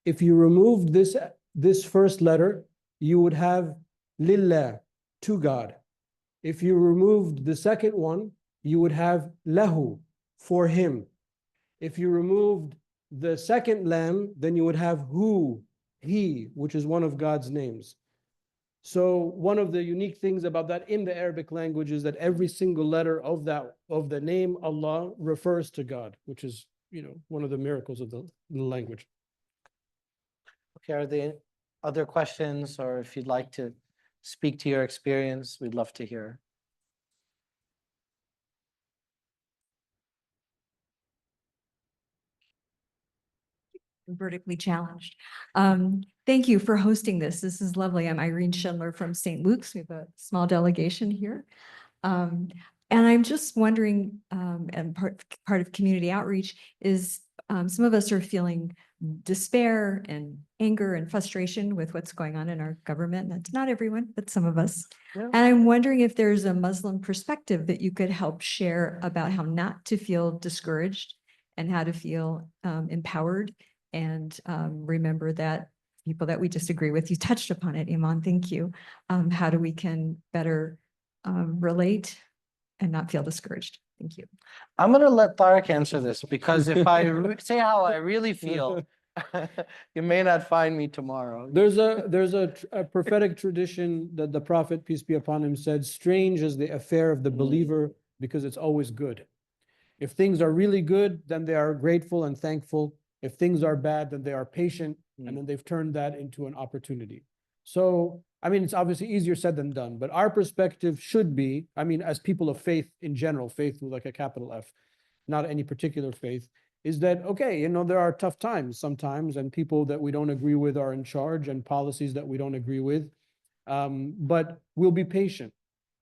If you removed this first letter, you would have lillah, to God. If you removed the second one, you would have lahu, for him. If you removed the second lam, then you would have hu, he, which is one of God's names. So one of the unique things about that in the Arabic language is that every single letter of the name Allah refers to God, which is, one of the miracles of the language. Okay, are there other questions, or if you'd like to speak to your experience, we'd love to hear. Vertically challenged. Thank you for hosting this. This is lovely. I'm Irene Schindler from St. Luke's. We have a small delegation here. And I'm just wondering, and part of community outreach is some of us are feeling despair and anger and frustration with what's going on in our government. That's not everyone, but some of us. Yeah. And I'm wondering if there's a Muslim perspective that you could help share about how not to feel discouraged and how to feel empowered, and remember that, people that we disagree with. You touched upon it, Iman. Thank you. How do we can better relate and not feel discouraged? Thank you. I'm gonna let Tariq answer this because if I say how I really feel, you may not find me tomorrow. There's a prophetic tradition that the Prophet, peace be upon him, said, strange is the affair of the believer because it's always good. If things are really good, then they are grateful and thankful. If things are bad, then they are patient, and then they've turned that into an opportunity. So, I mean, it's obviously easier said than done, but our perspective should be, I mean, as people of faith in general, faith with like a capital F, not any particular faith, is that, okay, you know, there are tough times sometimes, and people that we don't agree with are in charge, and policies that we don't agree with, but we'll be patient.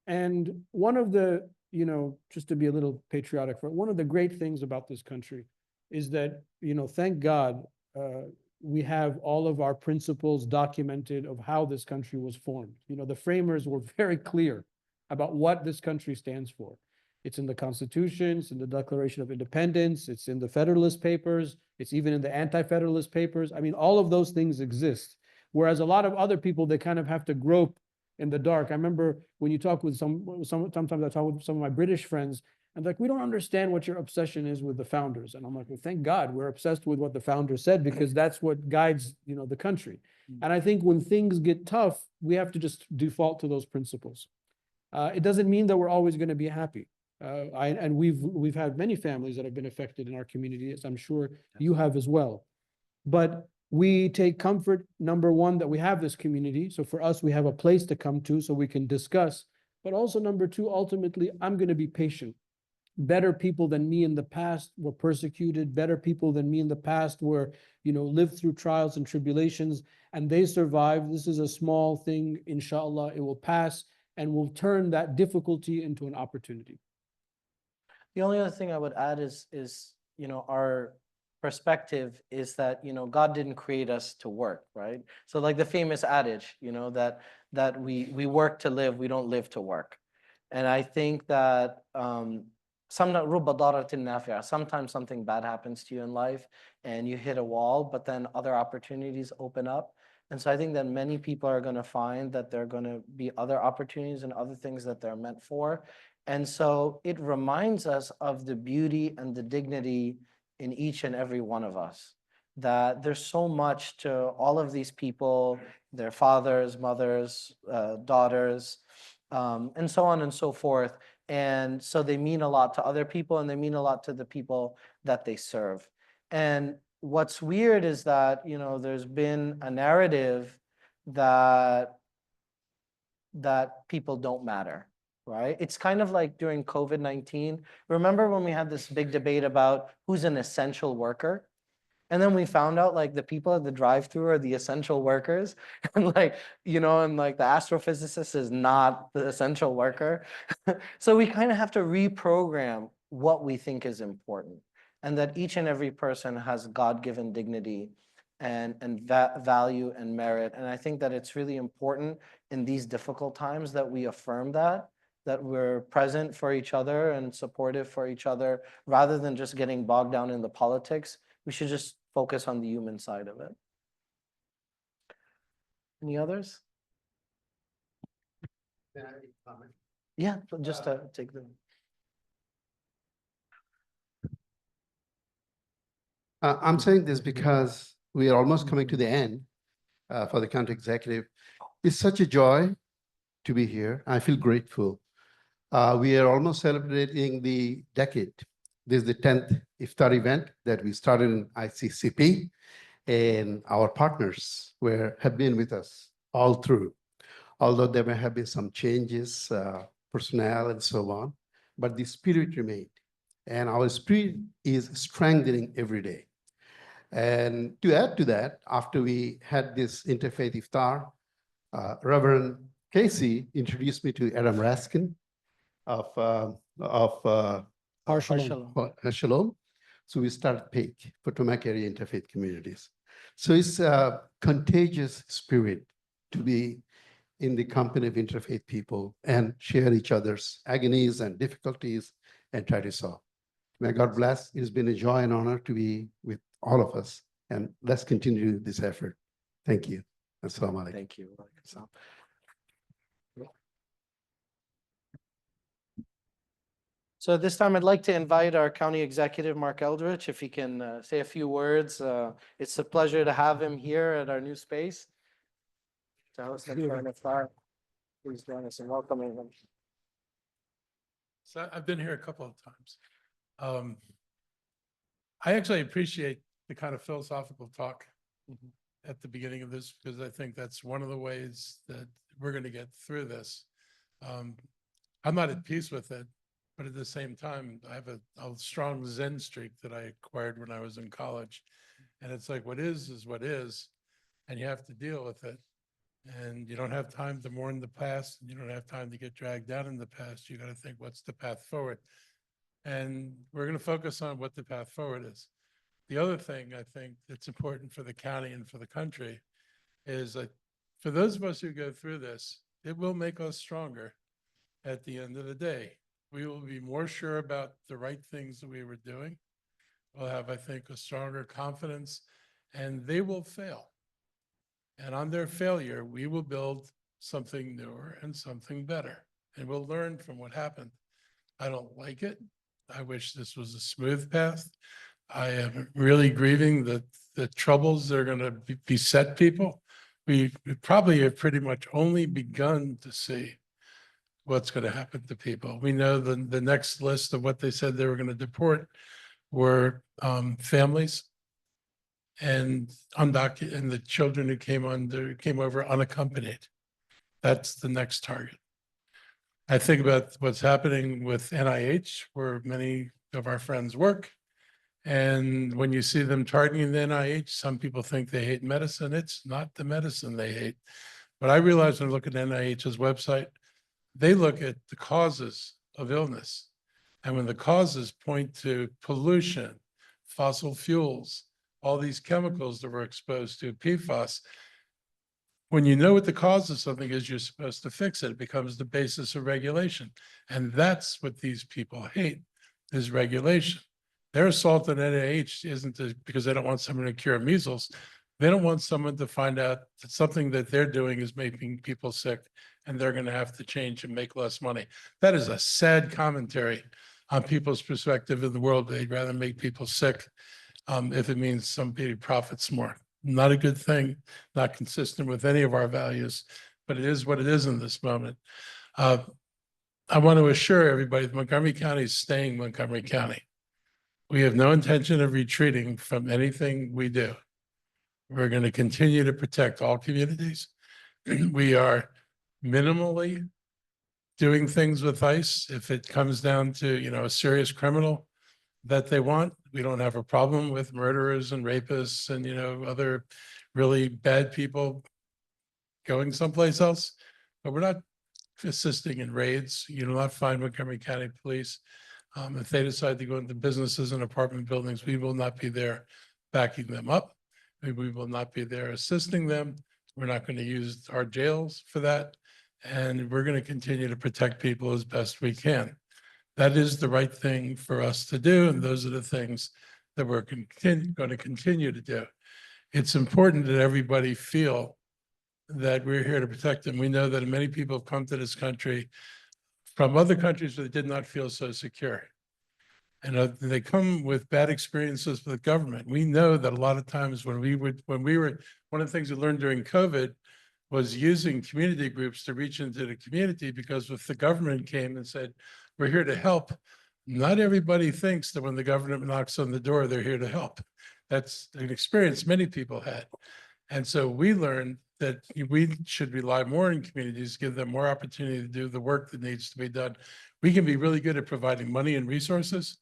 And one of the, you know, just to be a little patriotic, for one of the great things about this country is that, you know, thank God, we have all of our principles documented of how this country was formed. You know, the framers were very clear about what this country stands for. It's in the Constitution, it's in the Declaration of Independence, it's in the Federalist Papers, it's even in the Anti-Federalist Papers. I mean, all of those things exist. Whereas a lot of other people, they kind of have to grope in the dark. I remember when you talk with sometimes I talk with some of my British friends, and like, we don't understand what your obsession is with the founders. And I'm like, well, thank God we're obsessed with what the founders said, because that's what guides, you know, the country. And I think when things get tough, we have to just default to those principles. It doesn't mean that we're always going to be happy. And we've had many families that have been affected in our community, as I'm sure you have as well. But we take comfort, number one, that we have this community. So for us, we have a place to come to so we can discuss. But also number two, ultimately, I'm going to be patient. Better people than me in the past were persecuted. Better people than me in the past were, you know, lived through trials and tribulations, and they survived. This is a small thing. Inshallah, it will pass, and we'll turn that difficulty into an opportunity. The only other thing I would add is, you know, our perspective is that, you know, God didn't create us to work, right? So like the famous adage, you know, that we work to live, we don't live to work. And I think that sometimes something bad happens to you in life and you hit a wall, but then other opportunities open up. And so I think that many people are going to find that there are going to be other opportunities and other things that they're meant for. And so it reminds us of the beauty and the dignity in each and every one of us, that there's so much to all of these people, their fathers, mothers, daughters, and so on and so forth. And so they mean a lot to other people, and they mean a lot to the people that they serve. And what's weird is that, you know, there's been a narrative that people don't matter, right? It's kind of like during COVID-19. Remember when we had this big debate about who's an essential worker? And then we found out like the people at the drive-thru are the essential workers. And like, you know, and like the astrophysicist is not the essential worker. So we kind of have to reprogram what we think is important, and that each and every person has God-given dignity and value and merit. And I think that it's really important in these difficult times that we affirm that we're present for each other and supportive for each other, rather than just getting bogged down in the politics. We should just focus on the human side of it. Any others? Yeah, just to take them. I'm saying this because we are almost coming to the end for the county executive. It's such a joy to be here. I feel grateful. We are almost celebrating the decade. This is the 10th Iftar event that we started in ICCP, and our partners have been with us all through. Although there may have been some changes, personnel and so on, but the spirit remained. And our spirit is strengthening every day. And to add to that, after we had this Interfaith Iftar, Reverend Casey introduced me to Adam Raskin of Shalom. So we started PAIC, Potomac Area Interfaith Communities. So it's a contagious spirit to be in the company of interfaith people and share each other's agonies and difficulties and try to solve. May God bless. It has been a joy and honor to be with all of us. And let's continue this effort. Thank you. Assalamu alaikum. Thank you. So at this time, I'd like to invite our County Executive, Mark Eldridge, if he can say a few words. It's a pleasure to have him here at our new space. Tell us Interfaith Iftar. Please join us in welcoming him. So I've been here a couple of times. I actually appreciate the kind of philosophical talk at the beginning of this, because I think that's one of the ways that we're going to get through this. I'm not at peace with it, but at the same time, I have a strong Zen streak that I acquired when I was in college. And it's like, what is what is, and you have to deal with it. And you don't have time to mourn the past, and you don't have time to get dragged down in the past. You got to think, what's the path forward? And we're going to focus on what the path forward is. The other thing I think that's important for the county and for the country is that for those of us who go through this, it will make us stronger at the end of the day. We will be more sure about the right things that we were doing. We'll have, I think, a stronger confidence, and they will fail. And on their failure, we will build something newer and something better, and we'll learn from what happened. I don't like it. I wish this was a smooth path. I am really grieving the troubles that are going to beset people. We probably have pretty much only begun to see what's going to happen to people. We know the next list of what they said they were going to deport were families and undocumented, and the children who came over unaccompanied. That's the next target. I think about what's happening with NIH, where many of our friends work. And when you see them targeting the NIH, some people think they hate medicine. It's not the medicine they hate. But I realize when I look at NIH's website, they look at the causes of illness. And when the causes point to pollution, fossil fuels, all these chemicals that we're exposed to, PFAS, when you know what the cause of something is, you're supposed to fix it. It becomes the basis of regulation. And that's what these people hate, is regulation. Their assault on NIH isn't because they don't want someone to cure measles. They don't want someone to find out that something that they're doing is making people sick, and they're going to have to change and make less money. That is a sad commentary on people's perspective in the world. They'd rather make people sick if it means somebody profits more. Not a good thing, not consistent with any of our values, but it is what it is in this moment. I want to assure everybody that Montgomery County is staying Montgomery County. We have no intention of retreating from anything we do. We're going to continue to protect all communities. We are minimally doing things with ICE. If it comes down to, a serious criminal that they want, we don't have a problem with murderers and rapists and, other really bad people going someplace else. But we're not assisting in raids. You will not find Montgomery County Police. If they decide to go into businesses and apartment buildings, we will not be there backing them up. We will not be there assisting them. We're not going to use our jails for that. And we're going to continue to protect people as best we can. That is the right thing for us to do. And those are the things that we're going to continue to do. It's important that everybody feel that we're here to protect them. We know that many people have come to this country from other countries that did not feel so secure. And they come with bad experiences with the government. We know that a lot of times when we were, one of the things we learned during COVID was using community groups to reach into the community, because if the government came and said, we're here to help, not everybody thinks that when the government knocks on the door, they're here to help. That's an experience many people had. And so we learned that we should rely more on communities, give them more opportunity to do the work that needs to be done. We can be really good at providing money and resources,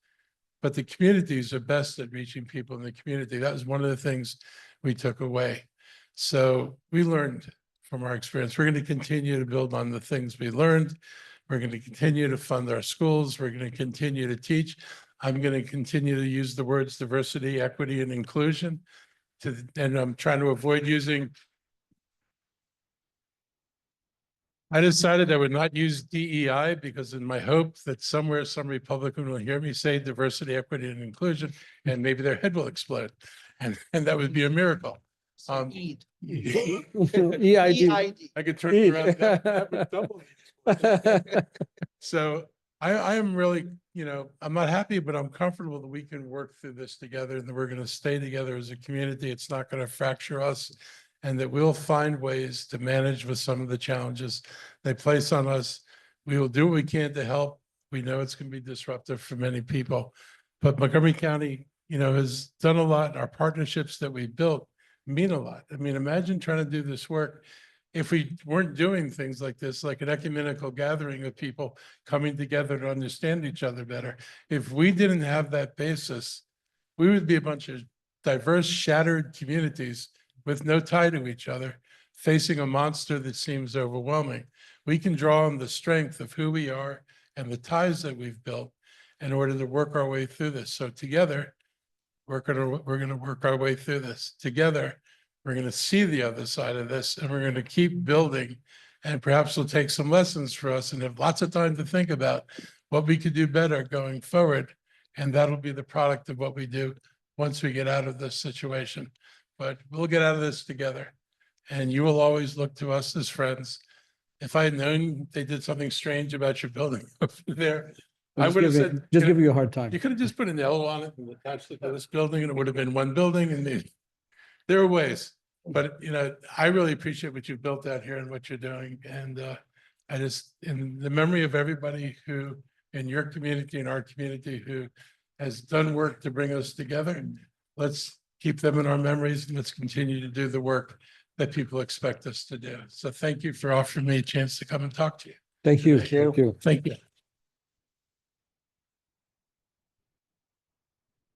but the communities are best at reaching people in the community. That was one of the things we took away. So we learned from our experience. We're going to continue to build on the things we learned. We're going to continue to fund our schools. We're going to continue to teach. I'm going to continue to use the words diversity, equity, and inclusion. And I'm trying to avoid using. I decided I would not use DEI because in my hope that somewhere some Republican will hear me say diversity, equity, and inclusion, and maybe their head will explode. And that would be a miracle. Eid. EID. I could turn Eid. it around. That would double these. So I am really, I'm not happy, but I'm comfortable that we can work through this together and that we're going to stay together as a community. It's not going to fracture us, and that we'll find ways to manage with some of the challenges they place on us. We will do what we can to help. We know it's going to be disruptive for many people, but Montgomery County, has done a lot. Our partnerships that we built mean a lot. I mean, imagine trying to do this work if we weren't doing things like this, like an ecumenical gathering of people coming together to understand each other better. If we didn't have that basis, we would be a bunch of diverse, shattered communities with no tie to each other, facing a monster that seems overwhelming. We can draw on the strength of who we are and the ties that we've built in order to work our way through this. So together, we're gonna work our way through this. Together, we're going to see the other side of this, and we're going to keep building, and perhaps we'll take some lessons for us and have lots of time to think about what we could do better going forward. And that'll be the product of what we do once we get out of this situation. But we'll get out of this together, and you will always look to us as friends. If I had known they did something strange about your building over there, I would have said, just give you a hard time. you could have just put an L on it and attached it to this building, and it would have been one building, and there are ways, but I really appreciate what you've built out here and what you're doing. And I just, in the memory of everybody who in your community and our community who has done work to bring us together, let's keep them in our memories, and let's continue to do the work that people expect us to do. So thank you for offering me a chance to come and talk to you. Thank you. Thank you. Thank you.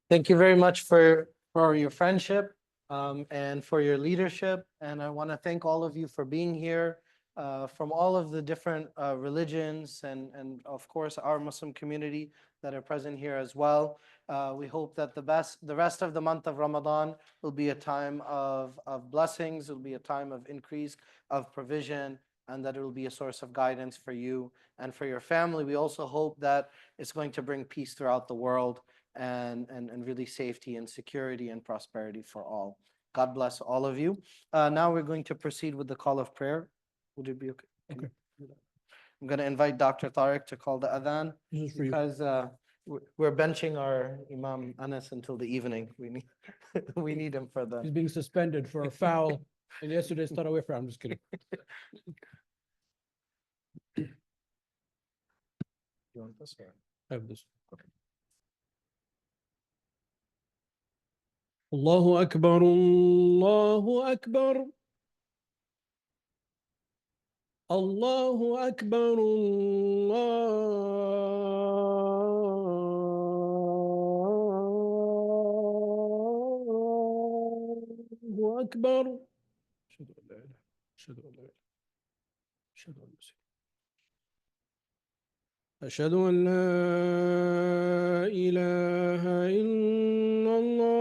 Thank you very much for your friendship and for your leadership. And I want to thank all of you for being here from all of the different religions and of course our Muslim community that are present here as well. We hope that the rest of the month of Ramadan will be a time of blessings, it will be a time of increase, of provision, and that it will be a source of guidance for you and for your family. We also hope that it's going to bring peace throughout the world and really safety and security and prosperity for all. God bless all of you. Now we're going to proceed with the call of prayer. Would it be okay? Okay. I'm going to invite Dr. Tariq to call the adhan This is for you. because we're benching our Imam Anas until the evening. We need him for He's the. being suspended for a foul in yesterday's Tarawih prayer. I'm just kidding. You want this or? I have this. Okay. Allahu Akbar, Allahu Akbar. Allahu Akbar, Allahu Akbar. أشهد أن لا إله إلا الله.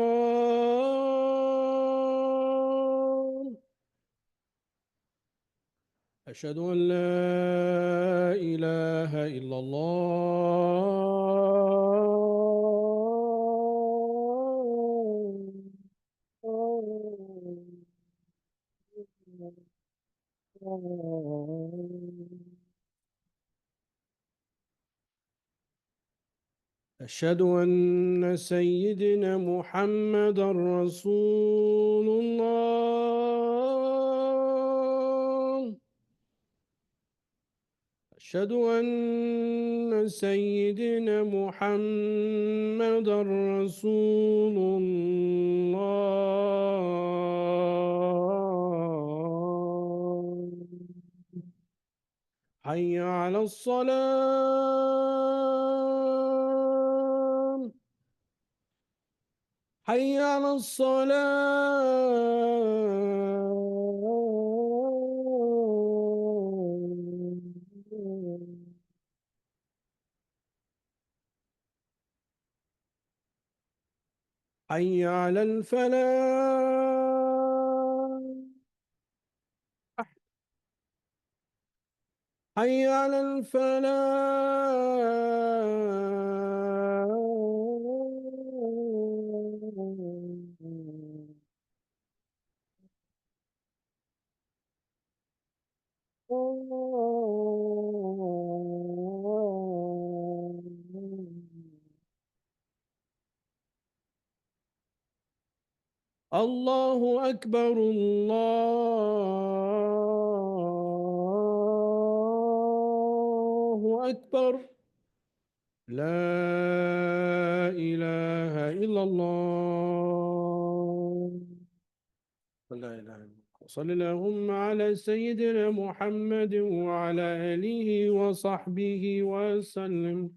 أشهد أن لا إله إلا الله. أشهد أن سيدنا محمد رسول الله. أشهد أن سيدنا محمد رسول الله. حي على الصلاة. حي على الصلاة. حي على الفلاح. حي على الفلاح. الله أكبر الله أكبر لا إله إلا الله لا إله إلا الله صلى اللهم على سيدنا محمد وعلى آله وصحبه وسلم.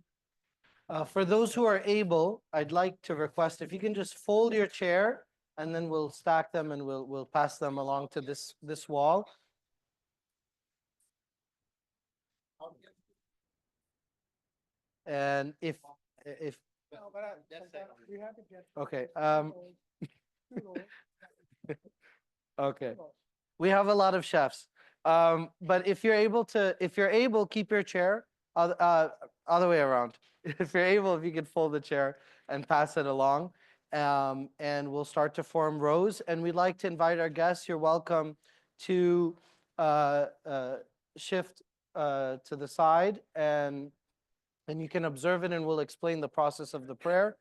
For those who are able, I'd like to request if you can just fold your chair and then we'll stack them and we'll pass them along to this wall. And if okay, okay, we have a lot of chefs. But if you're able, keep your chair other way around. If you're able, if you could fold the chair and pass it along, and we'll start to form rows. And we'd like to invite our guests. You're welcome to shift to the side, and you can observe it, and we'll explain the process of the prayer.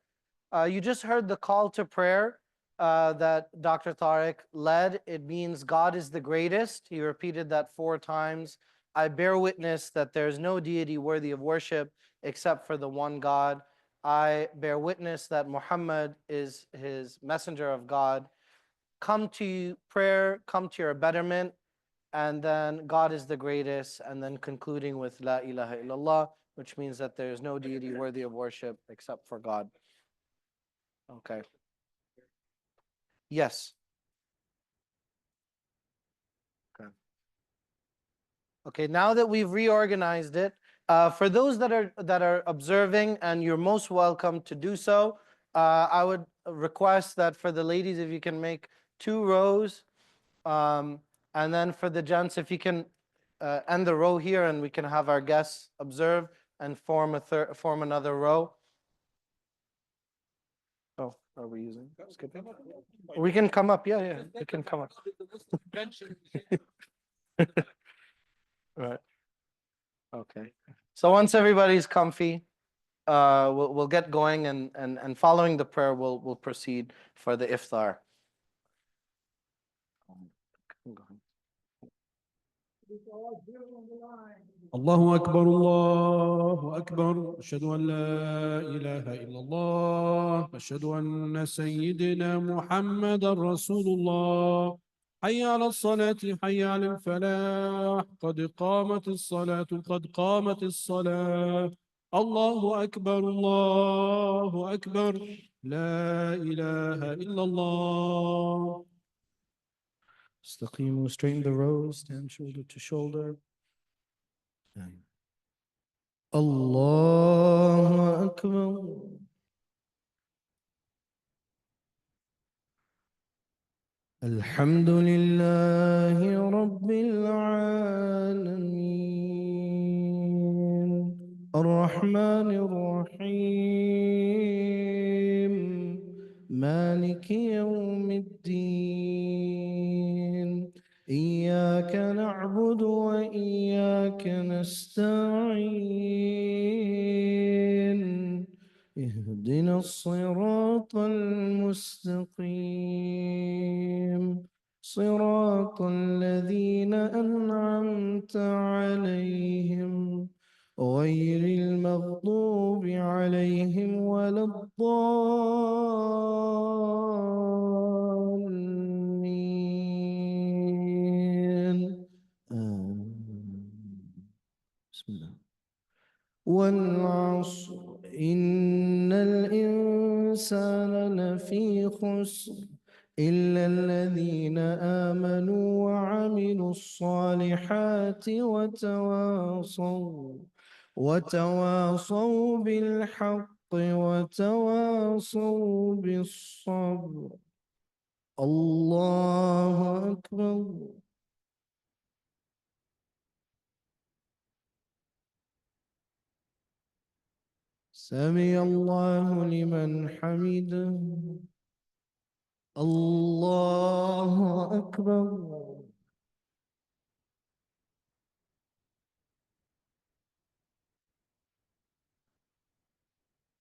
You just heard the call to prayer that Dr. Tariq led. It means God is the greatest. He repeated that 4 times. I bear witness that there is no deity worthy of worship except for the one God. I bear witness that Muhammad is his messenger of God. Come to prayer, come to your betterment, and then God is the greatest, and then concluding with La ilaha illallah, which means that there is no deity worthy of worship except for God. Okay. Yes. Okay. Okay, now that we've reorganized it, for those that are observing, and you're most welcome to do so, I would request that for the ladies, if you can make 2 rows, and then for the gents, if you can end the row here, and we can have our guests observe and form another row. Oh, are we using? Skip it? We can come up. Yeah, we can come up. Right. Okay. So once everybody's comfy, we'll get going, and following the prayer, we'll proceed for the iftar. الله أكبر الله أكبر أشهد أن لا إله إلا الله أشهد أن سيدنا محمد رسول الله حي على الصلاة حي على الفلاح قد قامت الصلاة قد قامت الصلاة الله أكبر الله أكبر لا إله إلا الله. استقيموا, straighten the rows, stand shoulder to shoulder. الله أكبر. الحمد لله رب العالمين الرحمن الرحيم مالك يوم الدين إياك نعبد وإياك نستعين اهدنا الصراط المستقيم صراط الذين أنعمت عليهم غير المغضوب عليهم ولا الضالين بسم الله. والعصر إن الإنسان لفي خسر إلا الذين آمنوا وعملوا الصالحات وتواصوا بالحق وتواصوا بالصبر. الله أكبر. سمع الله لمن حمده. الله أكبر.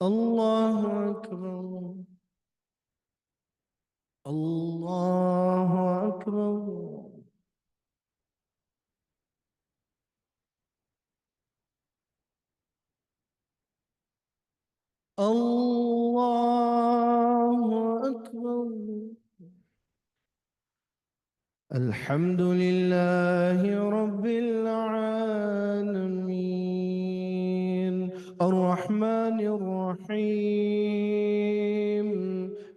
الله أكبر الله أكبر الله أكبر الحمد لله رب العالمين الرحمن الرحيم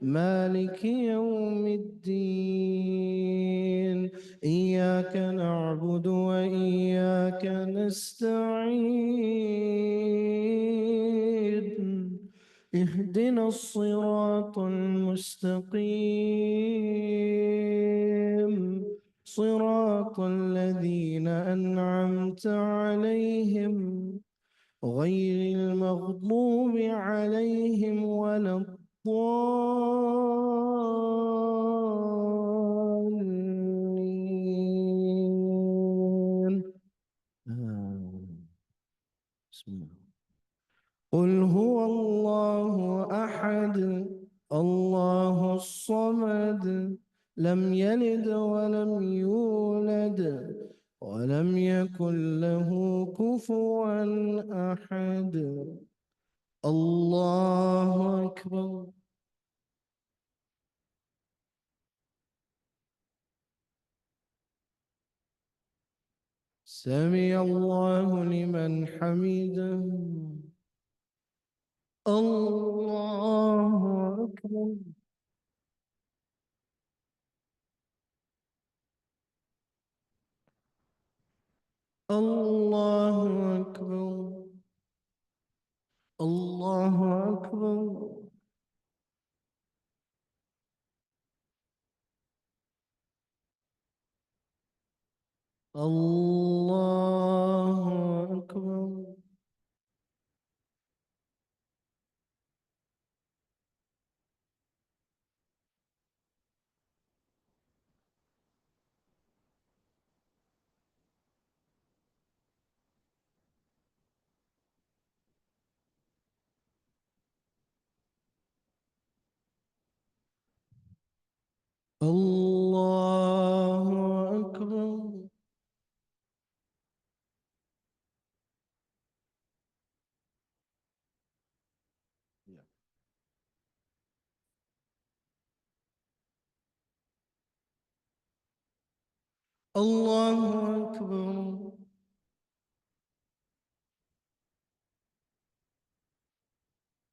مالك يوم الدين إياك نعبد وإياك نستعين اهدنا الصراط المستقيم صراط الذين أنعمت عليهم غير المغضوب عليهم ولا الضالين بسم الله قل هو الله أحد الله الصمد لم يلد ولم يولد ولم يكن له كفوا أحد الله أكبر سمع الله لمن حمده الله أكبر الله أكبر الله أكبر الله أكبر الله أكبر الله أكبر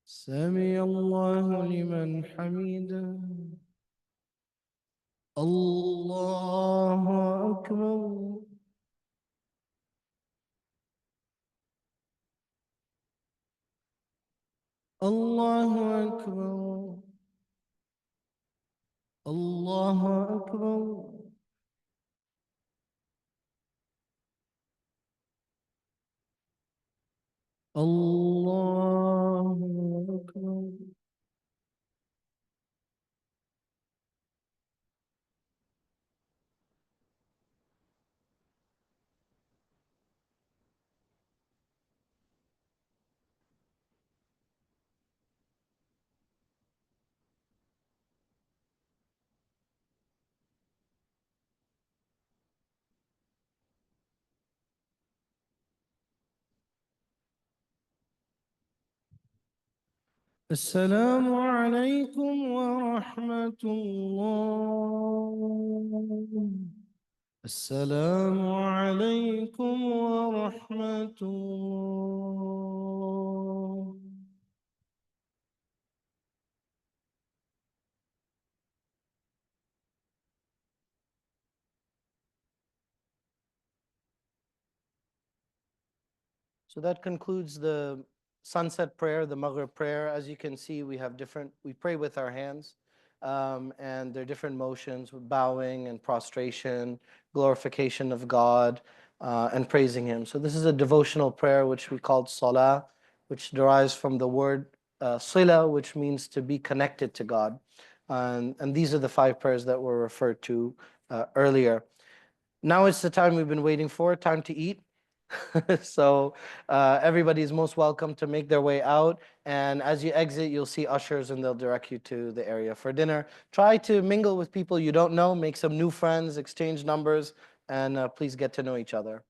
سمع الله لمن حمده الله أكبر الله أكبر الله أكبر الله أكبر السلام عليكم ورحمة الله السلام عليكم ورحمة الله So that concludes the sunset prayer, the Maghrib prayer. As you can see, we pray with our hands, and there are different motions, with bowing and prostration, glorification of God, and praising Him. So this is a devotional prayer which we called Salah, which derives from the word Sila, which means to be connected to God. And these are the 5 prayers that were referred to earlier. Now it's the time we've been waiting for, time to eat. So everybody's most welcome to make their way out. And as you exit, you'll see ushers and they'll direct you to the area for dinner. Try to mingle with people you don't know, make some new friends, exchange numbers, and please get to know each other.